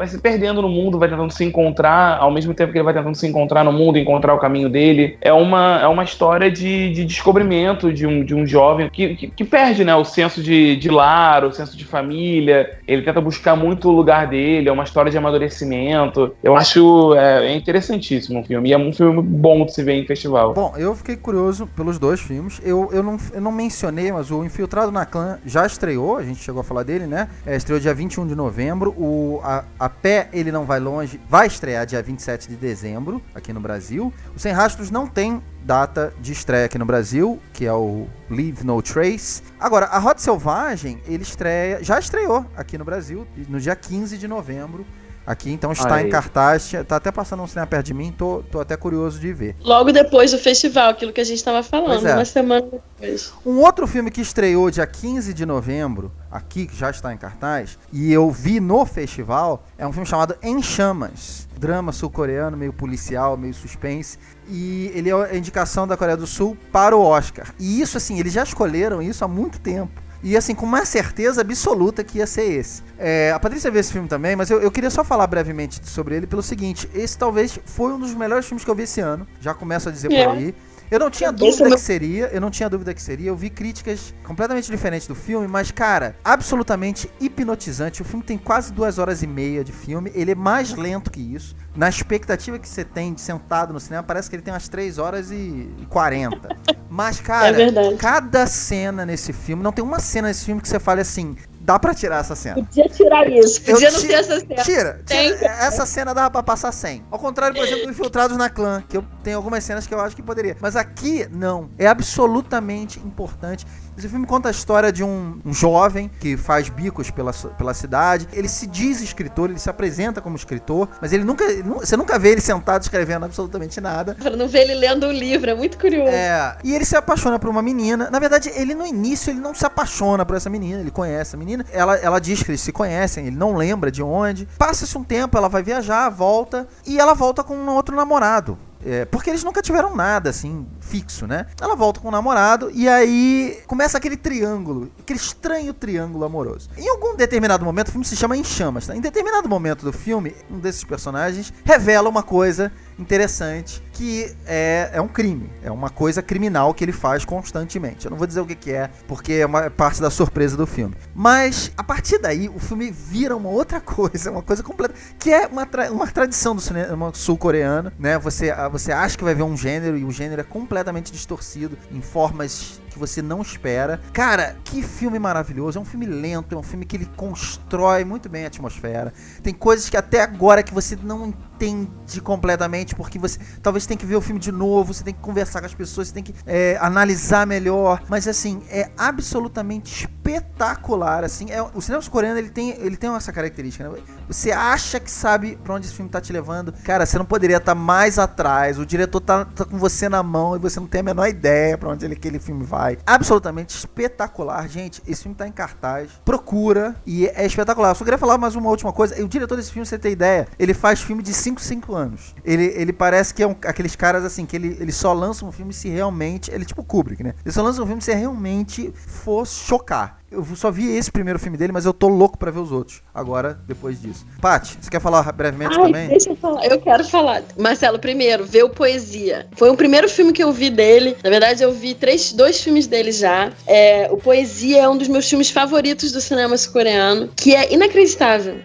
se perdendo no mundo, vai tentando se encontrar, ao mesmo tempo que ele vai tentando se encontrar no mundo, encontrar o caminho dele. É uma história de descobrimento de um jovem que perde, né, o senso de lar, o senso de família. Ele tenta buscar muito o lugar dele, é uma história de amadurecimento. Eu acho interessantíssimo o filme, e é um filme bom de se ver em festival. Bom, eu fiquei curioso pelos dois filmes. Eu não mencionei, mas o Infiltrado na Clã já estreou, a gente chegou a falar dele, né? Estreou dia 21 de novembro. A Pé, Ele Não Vai Longe, vai estrear dia 27 de dezembro aqui no Brasil. O Sem Rastros não tem data de estreia aqui no Brasil, que é o Leave No Trace. Agora, a Rota Selvagem, já estreou aqui no Brasil, no dia 15 de novembro. Aqui, então está em cartaz, tá até passando um cinema perto de mim, tô até curioso de ver. Logo depois do festival, aquilo que a gente estava falando, uma semana depois. Um outro filme que estreou dia 15 de novembro, aqui, que já está em cartaz, e eu vi no festival, é um filme chamado Em Chamas. Drama sul-coreano, meio policial, meio suspense. E ele é a indicação da Coreia do Sul para o Oscar. E isso, assim, eles já escolheram isso há muito tempo. E assim, com uma certeza absoluta que ia ser esse. A Patrícia viu esse filme também, mas eu queria só falar brevemente sobre ele pelo seguinte: esse talvez foi um dos melhores filmes que eu vi esse ano. Já começo a dizer por aí. Eu não tinha dúvida que seria, eu vi críticas completamente diferentes do filme, mas, cara, absolutamente hipnotizante. O filme tem quase 2h30 de filme, ele é mais lento que isso. Na expectativa que você tem de sentado no cinema, parece que ele tem umas 3h40. Mas, cara, cada cena nesse filme, não tem uma cena nesse filme que você fale assim, dá pra tirar essa cena. Podia tirar isso, podia não ter essa cena. Tira. Essa cena dava pra passar 100. Ao contrário, por exemplo, do Infiltrados na Clã, que eu tenho algumas cenas que eu acho que poderia. Mas aqui, não. É absolutamente importante. Esse filme conta a história de um jovem que faz bicos pela cidade. Ele se diz escritor, ele se apresenta como escritor, mas você nunca vê ele sentado escrevendo absolutamente nada. Pra não ver ele lendo um livro, é muito curioso. E ele se apaixona por uma menina. Na verdade, ele no início ele não se apaixona por essa menina, ele conhece a menina. Ela diz que eles se conhecem, ele não lembra de onde. Passa-se um tempo, ela vai viajar, volta, e ela volta com um outro namorado. porque eles nunca tiveram nada, assim, fixo, né? Ela volta com o namorado e aí começa aquele triângulo, aquele estranho triângulo amoroso. Em algum determinado momento, o filme se chama Em Chamas, tá? Em determinado momento do filme, um desses personagens revela uma coisa interessante, que é um crime, é uma coisa criminal que ele faz constantemente. Eu não vou dizer o que é, porque é uma parte da surpresa do filme. Mas, a partir daí, o filme vira uma outra coisa, uma coisa completa, que é uma tradição do cinema sul-coreano, né? Você acha que vai ver um gênero, e o gênero é completamente distorcido, em formas que você não espera. Cara, que filme maravilhoso. É um filme lento, é um filme que ele constrói muito bem a atmosfera. Tem coisas que até agora que você não entende completamente, porque você talvez tenha que ver o filme de novo, você tem que conversar com as pessoas, você tem que analisar melhor. Mas assim, é absolutamente espetacular, assim. O cinema coreano, ele tem essa característica, né? Você acha que sabe pra onde esse filme tá te levando. Cara, você não poderia estar mais atrás. O diretor tá com você na mão e você não tem a menor ideia pra onde aquele filme vai. Absolutamente espetacular, gente. Esse filme tá em cartaz, procura, e é espetacular. Eu só queria falar mais uma última coisa. O diretor desse filme, você tem ideia, ele faz filme de 5 anos. Ele parece que é aqueles caras assim, que ele só lança um filme se realmente, ele é tipo Kubrick, né? Ele só lança um filme se realmente for chocar. Eu só vi esse primeiro filme dele, mas eu tô louco pra ver os outros. Agora, depois disso. Paty, você quer falar brevemente também? Deixa eu falar. Eu quero falar. Marcelo, primeiro, vê o Poesia. Foi o primeiro filme que eu vi dele. Na verdade, eu vi 2 filmes dele já. O Poesia é um dos meus filmes favoritos do cinema sul-coreano, que é inacreditável.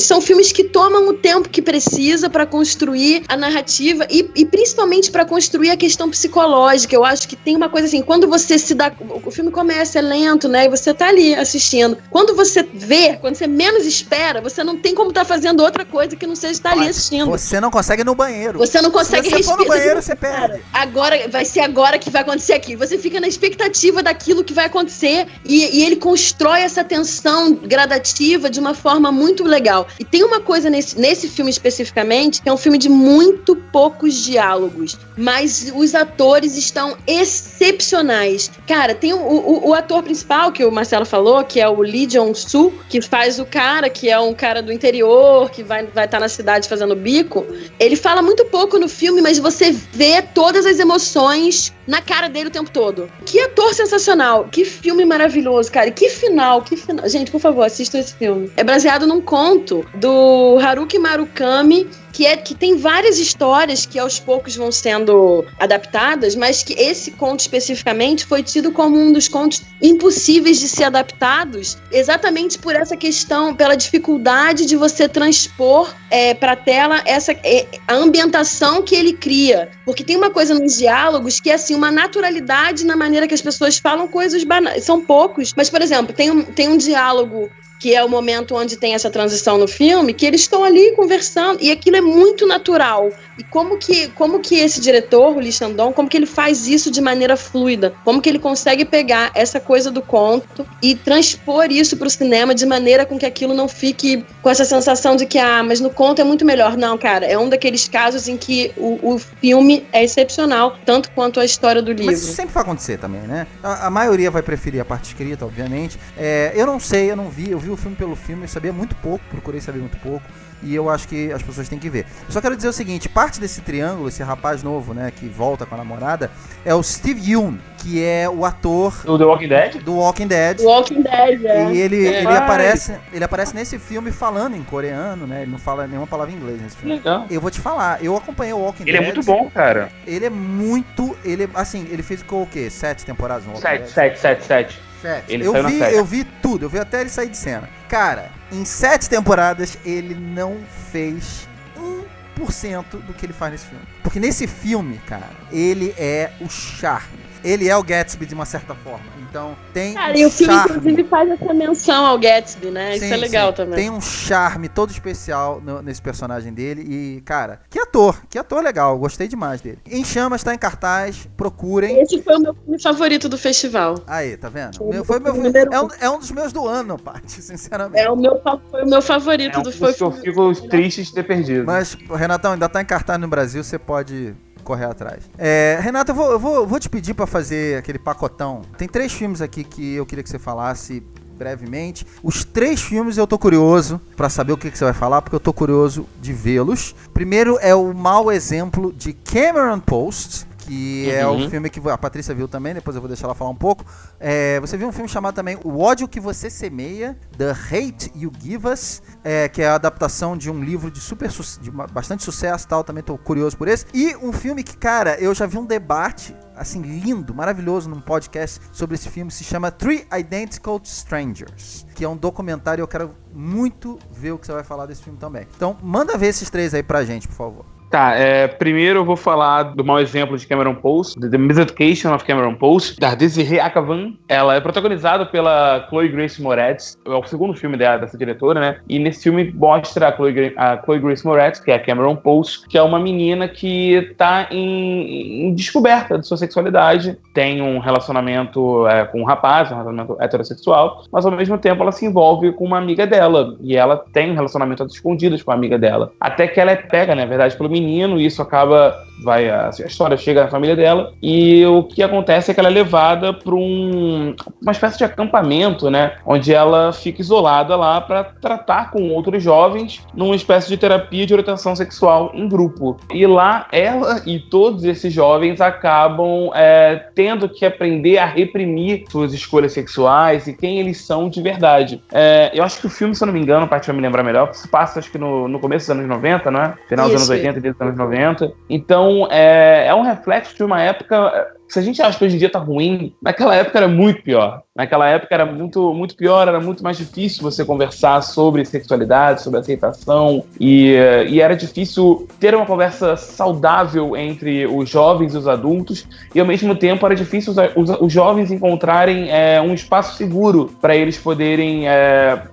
São filmes que tomam o tempo que precisa pra construir a narrativa e principalmente pra construir a questão psicológica. Eu acho que tem uma coisa assim, quando você se dá... O filme começa, é lento, né? E você tá ali assistindo. Quando você vê, quando você menos espera, você não tem como estar fazendo outra coisa que não seja estar ali assistindo. Você não consegue ir no banheiro. Você não consegue respirar. Se você for no banheiro, você perde. Agora, vai ser agora que vai acontecer aquilo. Você fica na expectativa daquilo que vai acontecer e ele constrói essa tensão gradativa de uma forma muito legal. E tem uma coisa nesse filme especificamente, que é um filme de muito poucos diálogos, mas os atores estão excepcionais. Cara, tem o ator principal, que o Marcelo falou, que é o Lee Jong-soo, que faz o cara, que é um cara do interior, que vai estar na cidade fazendo bico. Ele fala muito pouco no filme, mas você vê todas as emoções na cara dele o tempo todo. Que ator sensacional, que filme maravilhoso, cara, que final. Gente, por favor, assistam esse filme. É baseado num conto do Haruki Murakami, que tem várias histórias que aos poucos vão sendo adaptadas, mas que esse conto especificamente foi tido como um dos contos impossíveis de ser adaptados, exatamente por essa questão, pela dificuldade de você transpor pra tela a ambientação que ele cria. Porque tem uma coisa nos diálogos que é assim, uma naturalidade na maneira que as pessoas falam coisas banais. São poucos, mas, por exemplo, tem um diálogo que é o momento onde tem essa transição no filme, que eles estão ali conversando, e aquilo é muito natural. E como que esse diretor, o Lee Shandong, como que ele faz isso de maneira fluida? Como que ele consegue pegar essa coisa do conto e transpor isso pro cinema de maneira com que aquilo não fique com essa sensação de que, mas no conto é muito melhor. Não, cara, é um daqueles casos em que o filme é excepcional, tanto quanto a história do livro. Mas isso sempre vai acontecer também, né? A maioria vai preferir a parte escrita, obviamente. Eu não sei, eu vi o filme pelo filme, eu sabia muito pouco, procurei saber muito pouco. E eu acho que as pessoas têm que ver. Eu só quero dizer o seguinte, parte desse triângulo, esse rapaz novo, né, que volta com a namorada, é o Steve Yeun, que é o ator... Do The Walking Dead? Do Walking Dead. Walking Dead, E ele aparece nesse filme falando em coreano, né, ele não fala nenhuma palavra em inglês nesse filme. Legal. Eu vou te falar, eu acompanhei o Walking Dead. Ele é muito bom, cara. Ele fez o quê? 7 temporadas no Walking Dead? 7. Ele saiu na série. Eu vi tudo, eu vi até ele sair de cena. Cara, em 7 temporadas, ele não fez 1% do que ele faz nesse filme. Porque nesse filme, cara, ele é o charme. Ele é o Gatsby de uma certa forma. Então, tem cara, e o filme, inclusive, faz essa menção ao Gatsby, né? Isso é legal também. Tem um charme todo especial nesse personagem dele. E, cara, que ator legal. Gostei demais dele. Em Chamas, tá em cartaz. Procurem. Esse foi o meu filme favorito do festival. Aí, tá vendo? É um dos meus do ano, Paty, sinceramente. Foi o meu favorito do festival. Eu fico triste de ter perdido. Mas, Renatão, ainda tá em cartaz no Brasil. Você pode correr atrás. Renato, eu vou te pedir pra fazer aquele pacotão. Tem 3 filmes aqui que eu queria que você falasse brevemente. Os 3 filmes eu tô curioso pra saber o que você vai falar, porque eu tô curioso de vê-los. Primeiro é o Mau Exemplo de Cameron Post, que é o filme que a Patrícia viu também, depois eu vou deixar ela falar um pouco. Você viu um filme chamado também O Ódio que Você Semeia, The Hate You Give Us, que é a adaptação de um livro de bastante sucesso e tal, também tô curioso por esse. E um filme que, cara, eu já vi um debate, assim, lindo, maravilhoso, num podcast sobre esse filme, se chama Three Identical Strangers, que é um documentário, eu quero muito ver o que você vai falar desse filme também. Então, manda ver esses 3 aí pra gente, por favor. Tá, primeiro eu vou falar do mau exemplo de Cameron Post, The Miseducation of Cameron Post, da Desiree Akhavan. Ela é protagonizada pela Chloe Grace Moretz, é o segundo filme dessa diretora, né? E nesse filme mostra a Chloe Grace Moretz, que é a Cameron Post, que é uma menina que tá em descoberta de sua sexualidade, tem um relacionamento com um rapaz, um relacionamento heterossexual, mas ao mesmo tempo ela se envolve com uma amiga dela, e ela tem um relacionamento às escondidas com a amiga dela, até que ela é pega, na verdade, pelo menino, e isso acaba, a história chega na família dela, e o que acontece é que ela é levada para uma espécie de acampamento, né, onde ela fica isolada lá para tratar com outros jovens numa espécie de terapia de orientação sexual em grupo. E lá ela e todos esses jovens acabam tendo que aprender a reprimir suas escolhas sexuais e quem eles são de verdade. Eu acho que o filme, se eu não me engano, a parte vai me lembrar melhor, se passa acho que no começo dos anos 90, não é? Final dos anos 80 e dos anos 90. Então, é um reflexo de uma época. Se a gente acha que hoje em dia tá ruim, naquela época era muito pior. Naquela época era muito, muito pior, era muito mais difícil você conversar sobre sexualidade, sobre aceitação, e era difícil ter uma conversa saudável entre os jovens e os adultos, e ao mesmo tempo era difícil os jovens encontrarem um espaço seguro para eles poderem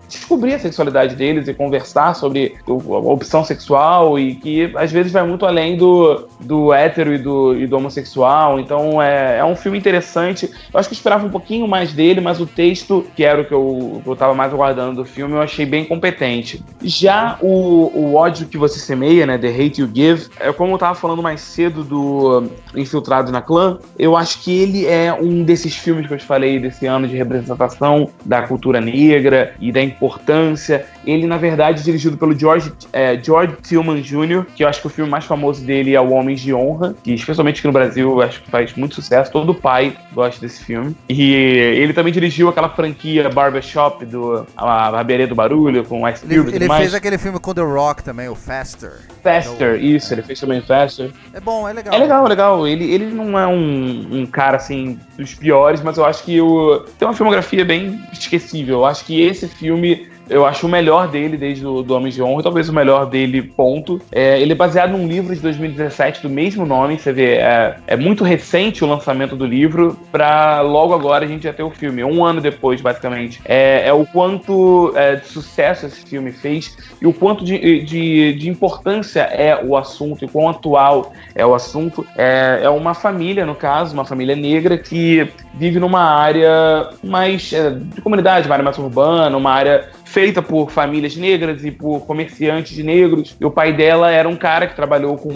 descobrir a sexualidade deles e conversar sobre a opção sexual, e que às vezes vai muito além do hétero e do homossexual. Então é um filme interessante. Eu acho que eu esperava um pouquinho mais dele, mas o texto, que era o que eu tava mais aguardando do filme, eu achei bem competente. Já o Ódio que Você Semeia, né, The Hate You Give, como eu tava falando mais cedo do Infiltrado na Clã, eu acho que ele é um desses filmes que eu te falei desse ano de representação da cultura negra e da importância. Ele, na verdade, é dirigido pelo George Tillman Jr., que eu acho que o filme mais famoso dele é O Homens de Honra, que especialmente aqui no Brasil eu acho que faz muito sucesso, todo pai gosta desse filme. E ele também dirigiu aquela franquia Barbershop, a Barbearia do Barulho, com Ice Cube e tudo mais. Ele fez aquele filme com The Rock também, o Faster. Isso, ele fez também Faster. É bom, é legal. É legal. Ele não é um cara, assim, dos piores, mas eu acho que tem uma filmografia bem esquecível. Eu acho que esse filme, eu acho o melhor dele desde o do Homens de Honra, talvez o melhor dele, ponto. Ele é baseado num livro de 2017 do mesmo nome, você vê, é muito recente o lançamento do livro, pra logo agora a gente já ter o filme, 1 ano depois, basicamente. É o quanto de sucesso esse filme fez e o quanto de importância é o assunto e quão atual é o assunto. É uma família, no caso, uma família negra que vive numa área mais de comunidade, uma área mais urbana, uma área feita por famílias negras e por comerciantes negros. E o pai dela era um cara que trabalhou com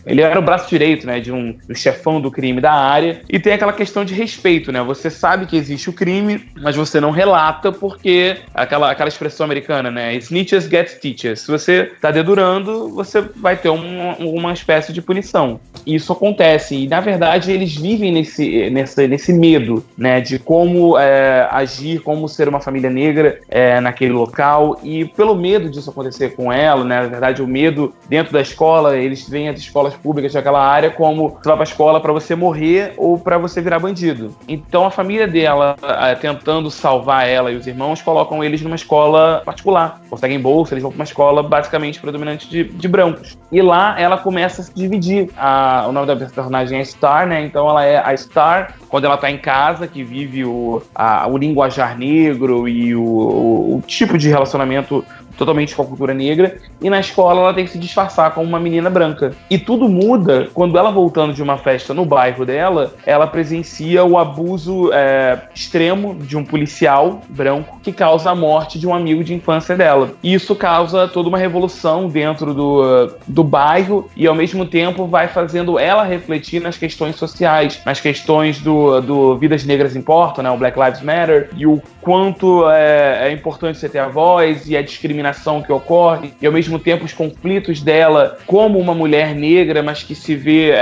ele era o braço direito, né, de um chefão do crime da área. E tem aquela questão de respeito, né? Você sabe que existe o crime, mas você não relata porque aquela expressão americana, né? Snitches get stitches. Se você tá dedurando, você vai ter uma espécie de punição. E isso acontece. E, na verdade, eles vivem nesse medo, né? De como agir, como ser uma família negra naquele local, e pelo medo disso acontecer com ela, né, na verdade o medo dentro da escola, eles veem as escolas públicas daquela área como você vai pra escola pra você morrer ou pra você virar bandido. Então a família dela, tentando salvar ela e os irmãos, colocam eles numa escola particular, conseguem bolsa, eles vão pra uma escola basicamente predominante de brancos. E lá ela começa a se dividir. O nome da personagem é Star, né, então ela é a Star quando ela tá em casa, que vive o linguajar negro e o tipo de relacionamento totalmente com a cultura negra, e na escola ela tem que se disfarçar como uma menina branca. E tudo muda quando ela, voltando de uma festa no bairro dela, ela presencia o abuso extremo de um policial branco que causa a morte de um amigo de infância dela. E isso causa toda uma revolução dentro do bairro, e ao mesmo tempo vai fazendo ela refletir nas questões sociais, nas questões do Vidas Negras Importam, né, o Black Lives Matter, e o quanto é importante você ter a voz e a discriminação que ocorre, e ao mesmo tempo os conflitos dela como uma mulher negra, mas que se vê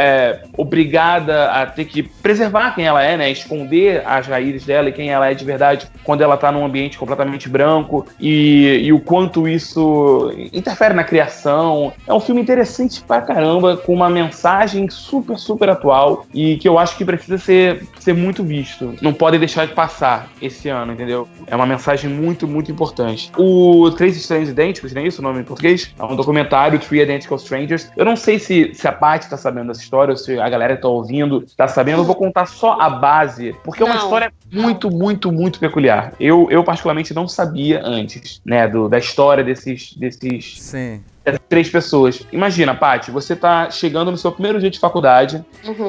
obrigada a ter que preservar quem ela é, né, esconder as raízes dela e quem ela é de verdade quando ela tá num ambiente completamente branco, e o quanto isso interfere na criação. É um filme interessante pra caramba, com uma mensagem super, super atual e que eu acho que precisa ser muito visto. Não pode deixar de passar esse ano, entendeu? É uma mensagem muito, muito importante. O Três Estranhos Idênticos, não é isso o nome em português? É um documentário, Three Identical Strangers. Eu não sei se a Paty tá sabendo dessa história, ou se a galera que tá ouvindo tá sabendo. Eu vou contar só a base, porque é uma história muito, muito, muito peculiar. Eu particularmente não sabia antes, né, da história desses Sim. dessas 3 pessoas. Imagina, Paty, você tá chegando no seu primeiro dia de faculdade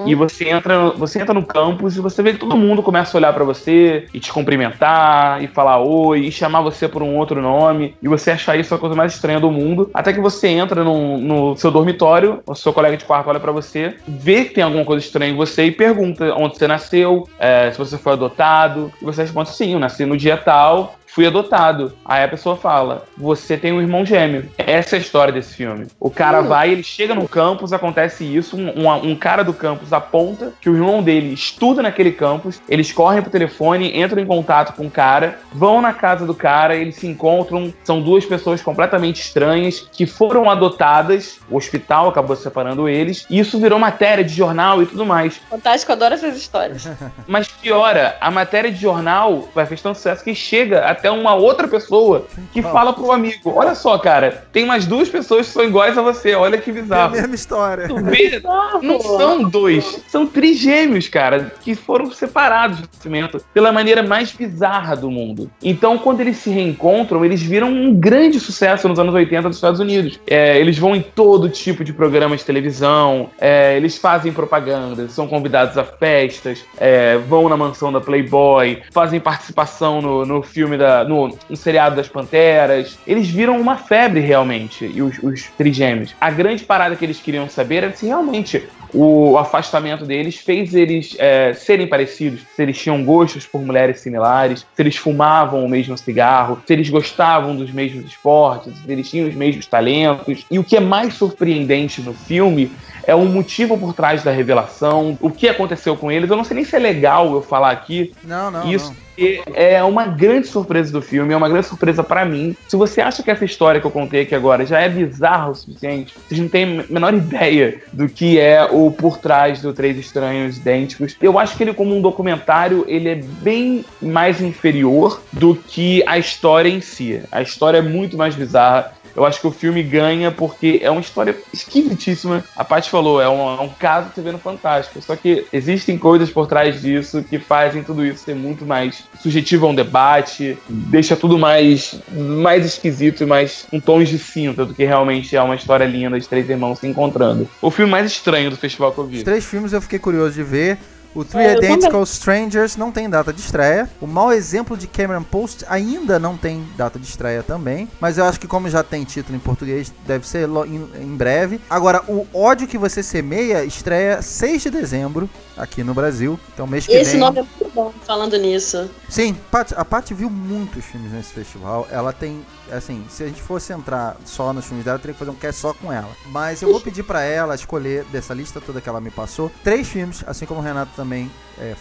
e você entra no campus e você vê que todo mundo começa a olhar pra você e te cumprimentar e falar oi e chamar você por um outro nome e você achar isso a coisa mais estranha do mundo, até que você entra no seu dormitório, o seu colega de quarto olha pra você, vê que tem alguma coisa estranha em você e pergunta onde você nasceu, se você foi adotado, e você responde sim, eu nasci no dia tal, fui adotado. Aí a pessoa fala, você tem um irmão gêmeo. Essa é a história desse filme. O cara vai, ele chega no campus, acontece isso, um cara do campus aponta que o irmão dele estuda naquele campus, eles correm pro telefone, entram em contato com o cara, vão na casa do cara, eles se encontram, são 2 pessoas completamente estranhas, que foram adotadas, o hospital acabou separando eles, e isso virou matéria de jornal e tudo mais. Fantástico, adoro essas histórias. Mas piora, a matéria de jornal fez tanto sucesso que chega até uma outra pessoa que fala pro amigo, olha só, cara, tem mais 2 pessoas que são iguais a você, olha que bizarro. É a mesma história. Tu vê? Não são 2, são trigêmeos, cara, que foram separados do nascimento pela maneira mais bizarra do mundo. Então, quando eles se reencontram, eles viram um grande sucesso nos anos 80 dos Estados Unidos. Eles vão em todo tipo de programa de televisão, eles fazem propaganda, são convidados a festas, vão na mansão da Playboy, fazem participação no filme no seriado das Panteras. Eles viram uma febre realmente, e os trigêmeos. A grande parada que eles queriam saber era se realmente o afastamento deles fez eles serem parecidos, se eles tinham gostos por mulheres similares, se eles fumavam o mesmo cigarro, se eles gostavam dos mesmos esportes, se eles tinham os mesmos talentos. E o que é mais surpreendente no filme é o motivo por trás da revelação, o que aconteceu com eles. Eu não sei nem se é legal eu falar aqui. Não. Isso é uma grande surpresa do filme, é uma grande surpresa pra mim. Se você acha que essa história que eu contei aqui agora já é bizarra o suficiente, vocês não têm a menor ideia do que é o por trás do Três Estranhos Idênticos. Eu acho que ele, como um documentário, ele é bem mais inferior do que a história em si. A história é muito mais bizarra. Eu acho que o filme ganha porque é uma história esquisitíssima. A Paty falou, é um caso que você vê no Fantástico. Só que existem coisas por trás disso que fazem tudo isso ser muito mais sujetivo a um debate, deixa tudo mais esquisito e mais com tons de cinta do que realmente é uma história linda de 3 irmãos se encontrando. O filme mais estranho do festival que eu vi. Os 3 filmes eu fiquei curioso de ver. O Three Identical Strangers não tem data de estreia. O Mau Exemplo de Cameron Post ainda não tem data de estreia também. Mas eu acho que como já tem título em português, deve ser em breve. Agora, o Ódio que Você Semeia estreia 6 de dezembro aqui no Brasil. Então mês que vem... Esse nome é muito bom, falando nisso. Sim, a Paty viu muitos filmes nesse festival. Ela tem... Assim, se a gente fosse entrar só nos filmes dela, eu teria que fazer um cast só com ela. Mas eu vou pedir pra ela escolher, dessa lista toda que ela me passou, 3 filmes, assim como o Renato também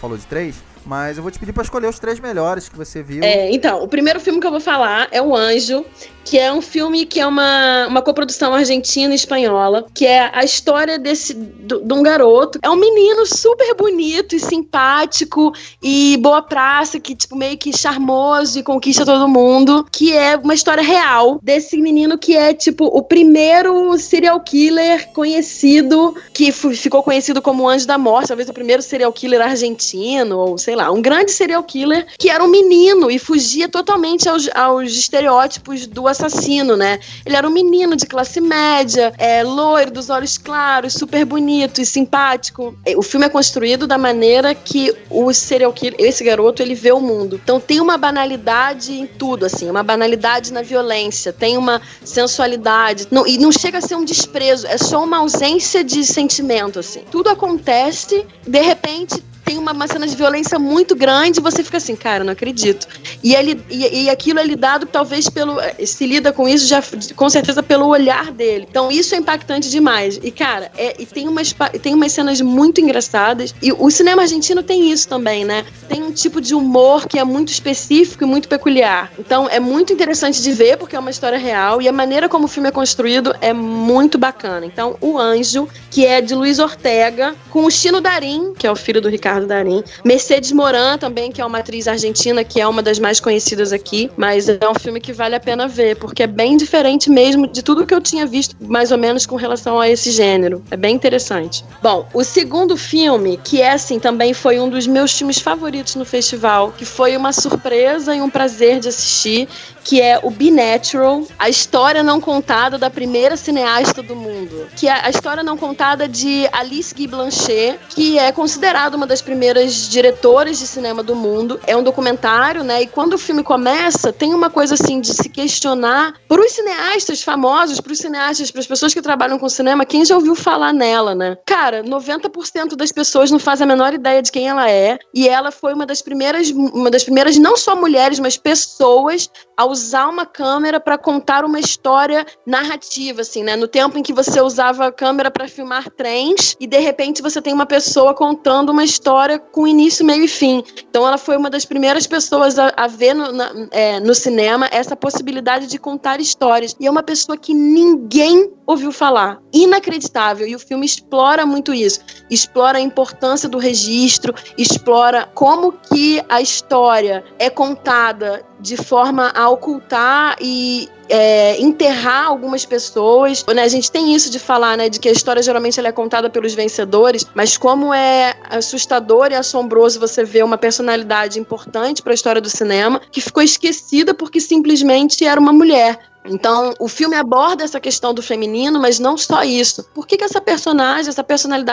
falou de 3. Mas eu vou te pedir pra escolher os 3 melhores que você viu. Então, o primeiro filme que eu vou falar é O Anjo, que é um filme que é uma coprodução argentina e espanhola, que é a história de um garoto. É um menino super bonito e simpático e boa praça, que tipo meio que charmoso e conquista todo mundo, que é uma história real desse menino que é tipo o primeiro serial killer conhecido, que ficou conhecido como Anjo da Morte, talvez o primeiro serial killer argentino, ou sei lá, um grande serial killer que era um menino e fugia totalmente aos estereótipos do assassino, né? Ele era um menino de classe média, loiro, dos olhos claros, super bonito e simpático. O filme é construído da maneira que o serial killer, esse garoto, ele vê o mundo. Então tem uma banalidade em tudo, assim, uma banalidade na violência, tem uma sensualidade, e não chega a ser um desprezo, é só uma ausência de sentimento, assim. Tudo acontece, de repente tem uma cena de violência muito grande e você fica assim, cara, não acredito. E aquilo é lidado talvez se lida com isso já com certeza pelo olhar dele. Então isso é impactante demais. E cara, e tem umas cenas muito engraçadas. E o cinema argentino tem isso também, né? Tem um tipo de humor que é muito específico e muito peculiar. Então é muito interessante de ver porque é uma história real e a maneira como o filme é construído é muito bacana. Então O Anjo, que é de Luiz Ortega, com o Chino Darín, que é o filho do Ricardo Darín, Mercedes Morán também, que é uma atriz argentina que é uma das mais conhecidas aqui, mas é um filme que vale a pena ver, porque é bem diferente mesmo de tudo que eu tinha visto, mais ou menos com relação a esse gênero. É bem interessante. Bom, o segundo filme, que é assim, também foi um dos meus filmes favoritos no festival, que foi uma surpresa e um prazer de assistir, que é o Be Natural, a história não contada da primeira cineasta do mundo, que é a história não contada de Alice Guy Blanchet, que é considerada uma das primeiras diretoras de cinema do mundo. É um documentário, né? E quando o filme começa, tem uma coisa assim de se questionar para os cineastas famosos, para os cineastas, para as pessoas que trabalham com cinema, quem já ouviu falar nela, né? Cara, 90% das pessoas não faz a menor ideia de quem ela é, e ela foi uma das primeiras não só mulheres, mas pessoas a usar uma câmera para contar uma história narrativa, assim, né? No tempo em que você usava a câmera para filmar trens e, de repente, você tem uma pessoa contando uma história com início, meio e fim. Então, ela foi uma das primeiras pessoas a ver no cinema essa possibilidade de contar histórias. E é uma pessoa que ninguém ouviu falar. Inacreditável. E o filme explora muito isso. Explora a importância do registro, explora como que a história é contada de forma a ocultar e enterrar algumas pessoas, né? A gente tem isso de falar, né, de que a história geralmente ela é contada pelos vencedores, mas como é assustador e assombroso você ver uma personalidade importante para a história do cinema que ficou esquecida porque simplesmente era uma mulher. Então, o filme aborda essa questão do feminino, mas não só isso. Por que essa personalidade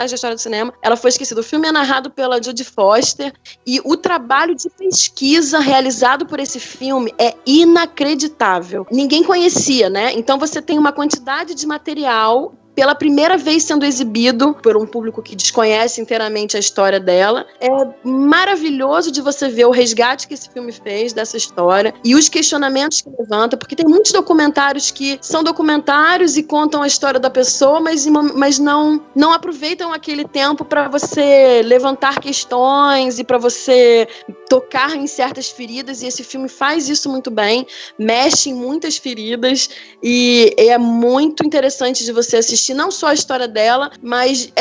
da história do cinema, ela foi esquecida? O filme é narrado pela Jodie Foster e o trabalho de pesquisa realizado por esse filme é inacreditável. Ninguém conhecia, né? Então, você tem uma quantidade de material pela primeira vez sendo exibido por um público que desconhece inteiramente a história dela. É maravilhoso de você ver o resgate que esse filme fez dessa história e os questionamentos que levanta, porque tem muitos documentários que são documentários e contam a história da pessoa, mas não aproveitam aquele tempo para você levantar questões e para você tocar em certas feridas, e esse filme faz isso muito bem, mexe em muitas feridas e é muito interessante de você assistir não só a história dela, mas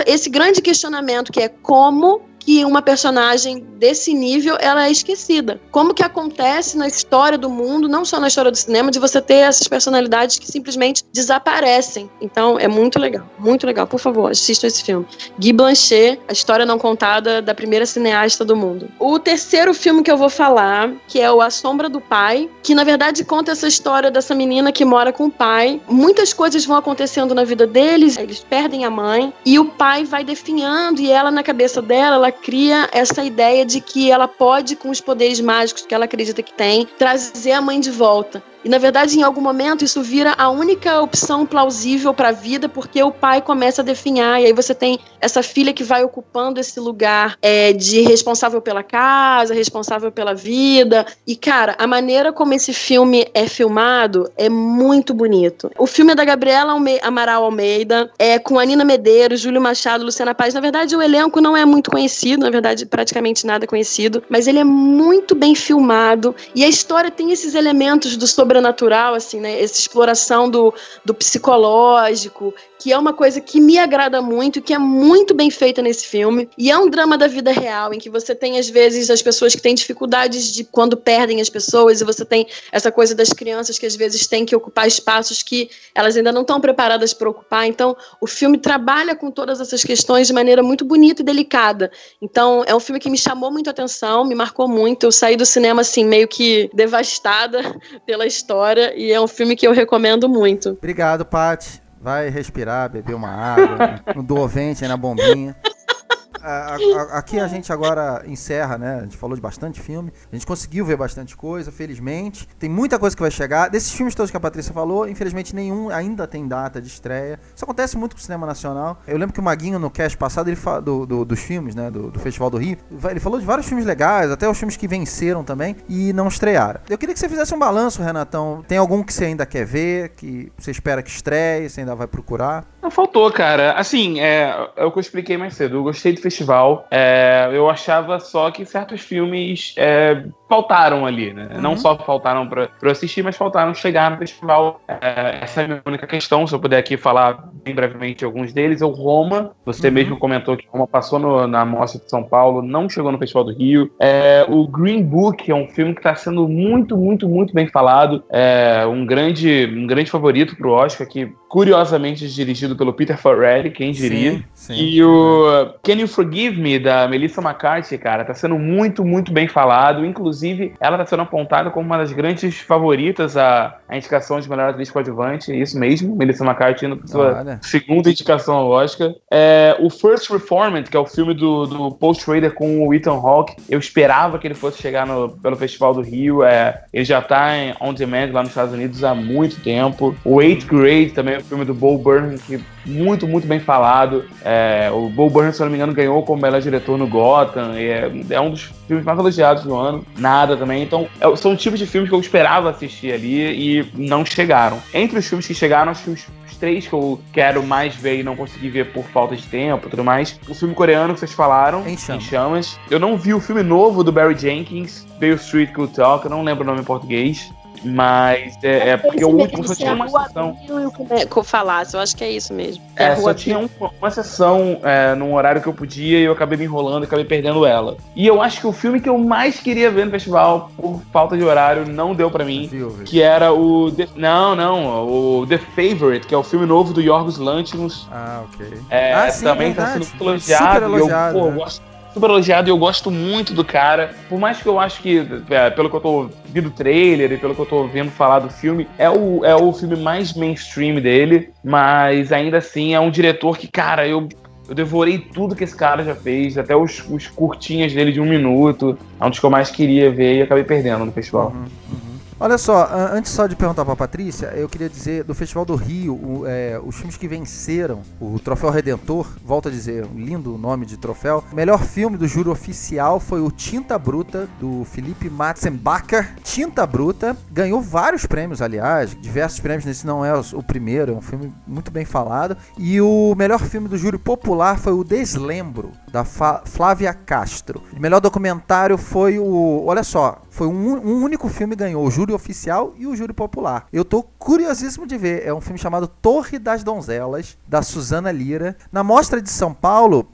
esse grande questionamento que é como que uma personagem desse nível ela é esquecida. Como que acontece na história do mundo, não só na história do cinema, de você ter essas personalidades que simplesmente desaparecem. Então é muito legal, muito legal. Por favor, assistam esse filme. Guy Blanchet, a história não contada da primeira cineasta do mundo. O terceiro filme que eu vou falar, que é o A Sombra do Pai, que na verdade conta essa história dessa menina que mora com o pai. Muitas coisas vão acontecendo na vida deles, eles perdem a mãe, e o pai vai definhando, e ela na cabeça dela, ela cria essa ideia de que ela pode, com os poderes mágicos que ela acredita que tem, trazer a mãe de volta. E, na verdade, em algum momento, isso vira a única opção plausível para a vida, porque o pai começa a definhar, e aí você tem essa filha que vai ocupando esse lugar de responsável pela casa, responsável pela vida. E, cara, a maneira como esse filme é filmado é muito bonito. O filme é da Gabriela Amaral Almeida, com a Nina Medeiros, Júlio Machado, Luciana Paz. Na verdade, o elenco não é muito conhecido, na verdade, praticamente nada conhecido, mas ele é muito bem filmado, e a história tem esses elementos do sobrenatural, assim, né? Essa exploração do psicológico, que é uma coisa que me agrada muito, que é muito bem feita nesse filme. E é um drama da vida real, em que você tem, às vezes, as pessoas que têm dificuldades de quando perdem as pessoas, e você tem essa coisa das crianças que, às vezes, têm que ocupar espaços que elas ainda não estão preparadas para ocupar. Então, o filme trabalha com todas essas questões de maneira muito bonita e delicada. Então, é um filme que me chamou muito a atenção, me marcou muito. Eu saí do cinema, assim, meio que devastada pela história, e é um filme que eu recomendo muito. Obrigado, Paty. Vai respirar, beber uma água, no Duovente, aí na bombinha. Aqui a gente agora encerra, né? A gente falou de bastante filme, a gente conseguiu ver bastante coisa, felizmente. Tem muita coisa que vai chegar. Desses filmes todos que a Patrícia falou, infelizmente nenhum ainda tem data de estreia. Isso acontece muito com o cinema nacional. Eu lembro que o Maguinho, no cast passado, ele dos filmes, né? Do Festival do Rio, ele falou de vários filmes legais, até os filmes que venceram também e não estrearam. Eu queria que você fizesse um balanço, Renatão. Tem algum que você ainda quer ver, que você espera que estreie, você ainda vai procurar? Não faltou, cara. Assim, é o que eu expliquei mais cedo. Eu gostei do festival. Eu achava só que certos filmes faltaram ali, né? Uhum. Não só faltaram pra eu assistir, mas faltaram chegar no festival. Essa é a minha única questão. Se eu puder aqui falar bem brevemente alguns deles. O Roma, você mesmo comentou que Roma passou na Mostra de São Paulo, não chegou no Festival do Rio. O Green Book é um filme que está sendo muito, muito, muito bem falado. Um grande favorito pro Oscar, que curiosamente é dirigido pelo Peter Farrelly, quem diria. Sim. E o Can You Forgive Me, da Melissa McCarthy, cara, tá sendo muito, muito bem falado. Inclusive, ela tá sendo apontada como uma das grandes favoritas à indicação de melhor atriz coadjuvante. É isso mesmo, Melissa McCarthy indo pra sua segunda indicação ao Oscar. O First Reformed, que é o filme do Paul Schrader com o Ethan Hawke, eu esperava que ele fosse chegar pelo Festival do Rio. Ele já tá em on demand lá nos Estados Unidos há muito tempo. O Eighth Grade também é o filme do Bo Burnham, que muito, muito bem falado. O Bo Burnham, se eu não me engano, ganhou como melhor diretor no Gotham. É um dos filmes mais elogiados do ano. Nada também. Então, são tipos de filmes que eu esperava assistir ali e não chegaram. Entre os filmes que chegaram, os 3 que eu quero mais ver e não consegui ver por falta de tempo e tudo mais. O filme coreano que vocês falaram, Em Chamas. Eu não vi o filme novo do Barry Jenkins, Beale Street Could Talk, eu não lembro o nome em português. Mas porque o último só tinha uma sessão. Que eu falasse, eu acho que é isso mesmo. Só tinha uma sessão num horário que eu podia e eu acabei me enrolando e acabei perdendo ela. E eu acho que o filme que eu mais queria ver no festival, por falta de horário, não deu pra mim. Que era o o The Favorite, que é o filme novo do Yorgos Lanthimos. Ok. Sim, também tá sendo elogiado. Super elogiado, eu gosto. Super elogiado e eu gosto muito do cara. Por mais que eu acho que, pelo que eu tô vendo o trailer e pelo que eu tô vendo falar do filme, é o filme mais mainstream dele, mas ainda assim é um diretor que, cara, eu devorei tudo que esse cara já fez, até os curtinhas dele de 1 minuto. É um dos que eu mais queria ver e acabei perdendo no festival. Olha só, antes só de perguntar pra Patrícia, eu queria dizer, do Festival do Rio, os filmes que venceram o Troféu Redentor, volto a dizer, um lindo nome de troféu. O melhor filme do júri oficial foi o Tinta Bruta, do Felipe Matzenbacher. Tinta Bruta ganhou vários prêmios, aliás, diversos prêmios, nesse não é o primeiro, é um filme muito bem falado. E o melhor filme do júri popular foi o Deslembro, da Flávia Castro. O melhor documentário foi olha só, foi um único filme que ganhou o júri oficial e o júri popular. Eu tô curiosíssimo de ver. É um filme chamado Torre das Donzelas, da Suzana Lira. Na Mostra de São Paulo,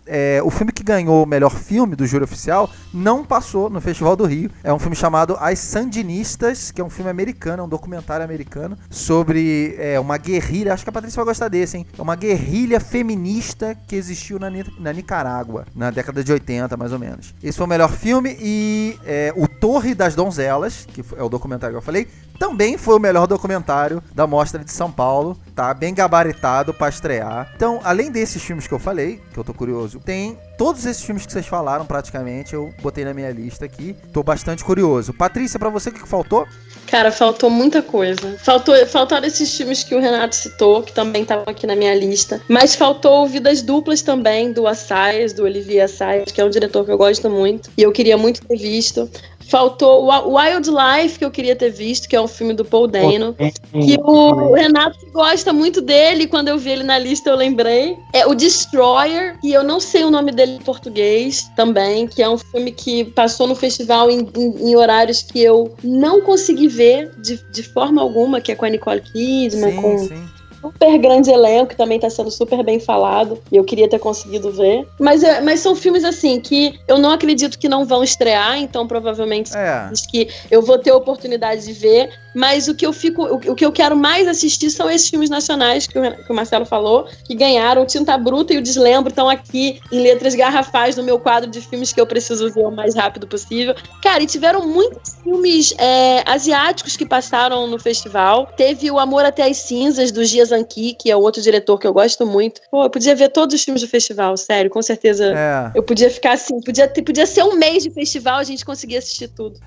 o filme que ganhou o melhor filme do júri oficial não passou no Festival do Rio. É um filme chamado As Sandinistas, que é um filme americano, é um documentário americano sobre uma guerrilha. Acho que a Patrícia vai gostar desse, hein? É uma guerrilha feminista que existiu na Nicarágua, na década de 80, mais ou menos. Esse foi o melhor filme e o Torre das Donzelas, que é o documentário que eu falei, também foi o melhor documentário da Mostra de São Paulo, tá? Bem gabaritado pra estrear. Então, além desses filmes que eu falei, que eu tô curioso, tem todos esses filmes que vocês falaram praticamente, eu botei na minha lista aqui. Tô bastante curioso. Patrícia, pra você, o que faltou? Cara, faltou muita coisa. Faltaram esses filmes que o Renato citou, que também estavam aqui na minha lista. Mas faltou Vidas Duplas também, do Assayas, do Olivier Assayas, que é um diretor que eu gosto muito. E eu queria muito ter visto. Faltou o Wildlife, que eu queria ter visto, que é um filme do Paul Dano. Que o Renato gosta muito dele. Quando eu vi ele na lista, eu lembrei. É o Destroyer, que eu não sei o nome dele em português também, que é um filme que passou no festival em horários que eu não consegui ver de forma alguma, que é com a Nicole Kidman, Sim. Super grande elenco, que também tá sendo super bem falado, e eu queria ter conseguido ver. Mas são filmes, assim, que eu não acredito que não vão estrear, então provavelmente que eu vou ter oportunidade de ver, mas o que eu quero mais assistir são esses filmes nacionais que o Marcelo falou, que ganharam. O Tinta Bruta e o Deslembro estão aqui em letras garrafais no meu quadro de filmes que eu preciso ver o mais rápido possível. Cara, e tiveram muitos filmes asiáticos que passaram no festival. Teve o Amor Até as Cinzas, dos Dias Kazanki, que é o outro diretor que eu gosto muito. Pô, eu podia ver todos os filmes do festival, sério, com certeza. Eu podia ficar assim, podia ser um mês de festival, a gente conseguia assistir tudo.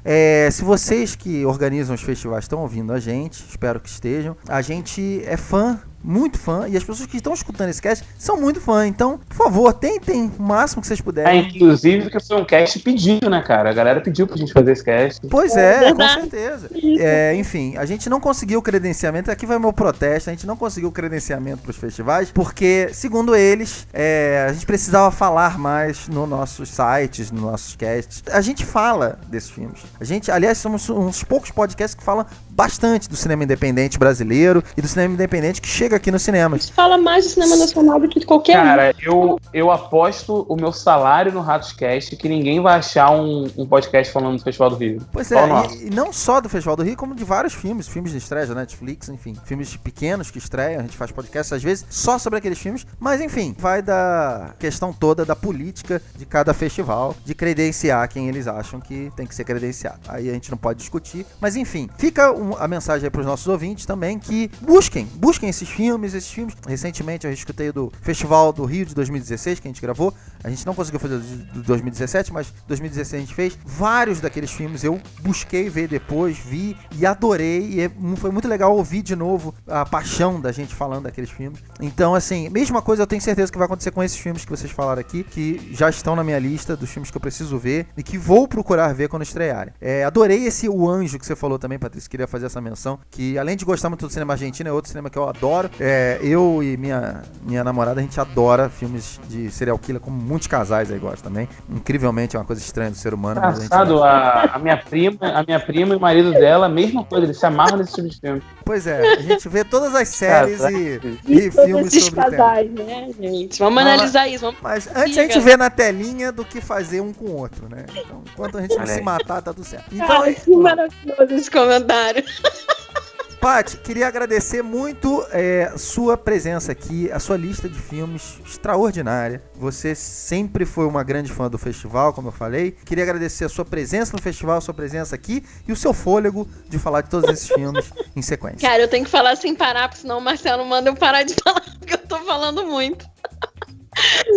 Se vocês que organizam os festivais estão ouvindo a gente, espero que estejam, a gente é fã, muito fã, e as pessoas que estão escutando esse cast são muito fã, então, por favor, tentem o máximo que vocês puderem. Inclusive, que foi um cast pedido, né, cara? A galera pediu pra gente fazer esse cast. Pois é, com certeza. Enfim, a gente não conseguiu o credenciamento, aqui vai o meu protesto, a gente não conseguiu o credenciamento pros festivais, porque, segundo eles, a gente precisava falar mais nos nossos sites, nos nossos casts. A gente fala desses filmes. Aliás, somos uns poucos podcasts que falam bastante do cinema independente brasileiro e do cinema independente que chega aqui no cinema. A gente fala mais do cinema nacional do que de qualquer Cara, eu aposto o meu salário no Ratoscast que ninguém vai achar um podcast falando do Festival do Rio. Pois é, e não só do Festival do Rio, como de vários filmes de estreia da Netflix, enfim, filmes pequenos que estreiam, a gente faz podcast às vezes só sobre aqueles filmes, mas enfim, vai da questão toda da política de cada festival, de credenciar quem eles acham que tem que ser credenciado. Aí a gente não pode discutir, mas enfim, fica a mensagem aí pros nossos ouvintes também, que busquem esses filmes. Recentemente eu escutei do Festival do Rio de 2016, que a gente gravou. A gente não conseguiu fazer do 2017, mas 2016 a gente fez. Vários daqueles filmes eu busquei ver depois, vi e adorei. E foi muito legal ouvir de novo a paixão da gente falando daqueles filmes. Então, assim, mesma coisa eu tenho certeza que vai acontecer com esses filmes que vocês falaram aqui, que já estão na minha lista dos filmes que eu preciso ver e que vou procurar ver quando estrearem. Adorei O Anjo que você falou também, Patrícia, queria fazer essa menção, que além de gostar muito do cinema argentino, é outro cinema que eu adoro. Eu e minha namorada, a gente adora filmes de serial killer, como muitos casais aí gostam também. Incrivelmente é uma coisa estranha do ser humano. Engraçado, a minha prima e o marido dela, a mesma coisa, eles se amarram nesse tipo de filme. Pois é, a gente vê todas as séries e filmes esses sobre casais, né, gente? Vamos analisar isso. Mas antes a gente vê na telinha do que fazer um com o outro, né? Então, enquanto a gente não se matar, tá tudo certo. Então, que maravilhoso esse comentário. Paty, queria agradecer muito sua presença aqui, a sua lista de filmes extraordinária. Você sempre foi uma grande fã do festival, como eu falei. Queria agradecer a sua presença no festival, a sua presença aqui e o seu fôlego de falar de todos esses filmes em sequência. Cara, eu tenio que falar sem parar, porque senão o Marcelo manda eu parar de falar, porque eu tô falando muito.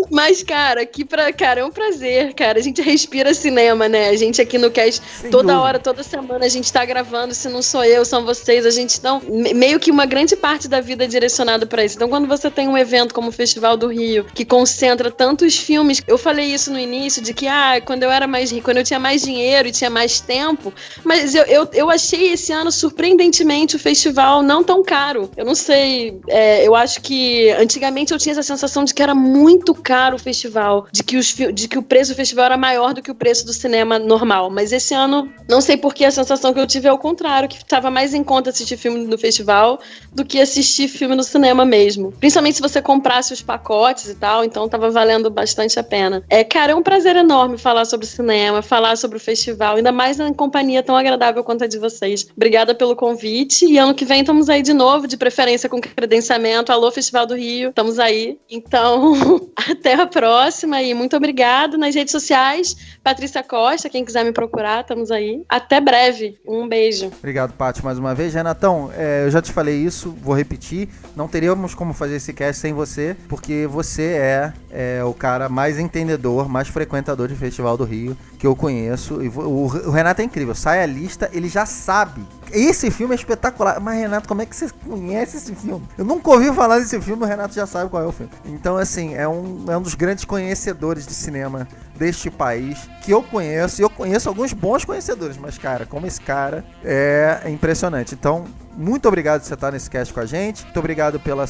Mas, cara, cara, é um prazer, cara. A gente respira cinema, né? A gente aqui no cast, toda hora, toda semana, a gente tá gravando. Se não sou eu, são vocês. A gente tá meio que uma grande parte da vida é direcionada pra isso. Então, quando você tem um evento como o Festival do Rio, que concentra tantos filmes, eu falei isso no início, de que, quando eu era mais rico, quando eu tinha mais dinheiro e tinha mais tempo, mas eu achei esse ano, surpreendentemente, o festival não tão caro. Eu não sei, eu acho que antigamente eu tinha essa sensação de que era muito caro o festival, de que o preço do festival era maior do que o preço do cinema normal, mas esse ano, não sei por que a sensação que eu tive é o contrário, que estava mais em conta assistir filme no festival do que assistir filme no cinema mesmo, principalmente se você comprasse os pacotes e tal, então tava valendo bastante a pena. Cara, é um prazer enorme falar sobre cinema, falar sobre o festival, ainda mais na companhia tão agradável quanto a de vocês. Obrigada pelo convite, e ano que vem estamos aí de novo, de preferência com credenciamento. Alô, Festival do Rio, estamos aí. Então, até a próxima e muito obrigado. Nas redes sociais, Patrícia Costa, quem quiser me procurar, estamos aí. Até breve. Um beijo. Obrigado, Paty, mais uma vez. Renatão, eu já te falei isso, vou repetir. Não teríamos como fazer esse cast sem você, porque você é o cara mais entendedor, mais frequentador de Festival do Rio que eu conheço. E o Renato é incrível. Sai a lista, ele já sabe. Esse filme é espetacular. Mas, Renato, como é que você conhece esse filme? Eu nunca ouvi falar desse filme, o Renato já sabe qual é o filme. Então, assim, é um dos grandes conhecedores de cinema deste país que eu conheço. E eu conheço alguns bons conhecedores, mas, cara, como esse cara é impressionante. Então, muito obrigado por você estar nesse cast com a gente. Muito obrigado pela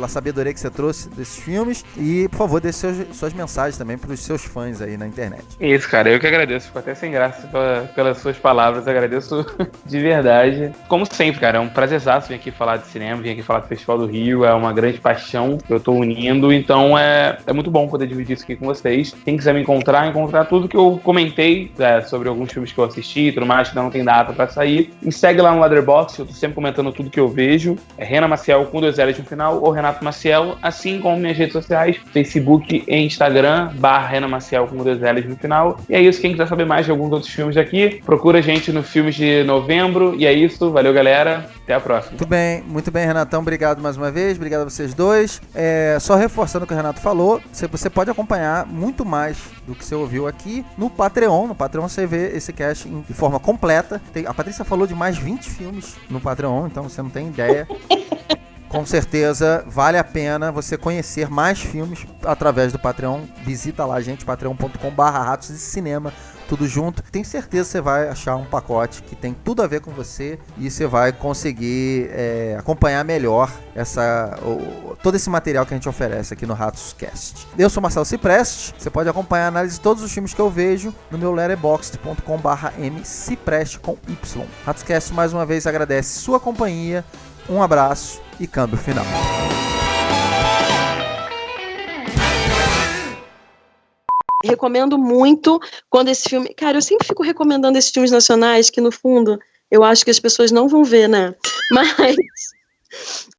sabedoria que você trouxe desses filmes. E, por favor, dê suas mensagens também para os seus fãs aí na internet. Isso, cara. Eu que agradeço. Fico até sem graça pelas suas palavras. Agradeço de verdade. Como sempre, cara, é um prazerzaço vir aqui falar de cinema, vir aqui falar do Festival do Rio. É uma grande paixão que eu tô unindo. Então, é muito bom poder dividir isso aqui com vocês. Quem quiser me encontrar tudo que eu comentei sobre alguns filmes que eu assisti e tudo mais, que ainda não tem data pra sair. Me segue lá no Letterboxd. Eu tô sempre comentando tudo que eu vejo. É Renan Maciel com 2 L's no final, ou Renato Maciel, assim como minhas redes sociais, Facebook e Instagram, /Renan Maciel com 2 L's no final. E é isso, quem quiser saber mais de alguns outros filmes aqui, procura a gente no Filmes de Novembro. E é isso, valeu, galera. Até a próxima. Muito bem, Renatão. Obrigado mais uma vez. Obrigado a vocês dois. Só reforçando o que o Renato falou, você pode acompanhar muito mais do que você ouviu aqui no Patreon. No Patreon você vê esse cast de forma completa. A Patrícia falou de mais 20 filmes no Patreon, então você não tem ideia. Com certeza vale a pena você conhecer mais filmes através do Patreon. Visita lá, gente, patreon.com/ratos de cinema, tudo junto. Tenho certeza que você vai achar um pacote que tem tudo a ver com você e você vai conseguir acompanhar melhor todo esse material que a gente oferece aqui no Ratos Cast. Eu sou Marcelo Cipreste. Você pode acompanhar a análise de todos os filmes que eu vejo no meu letterboxd.com/mcipreste com Y. Ratos Cast mais uma vez agradece sua companhia. Um abraço e câmbio final. Recomendo muito quando esse filme... Cara, eu sempre fico recomendando esses filmes nacionais que, no fundo, eu acho que as pessoas não vão ver, né? Mas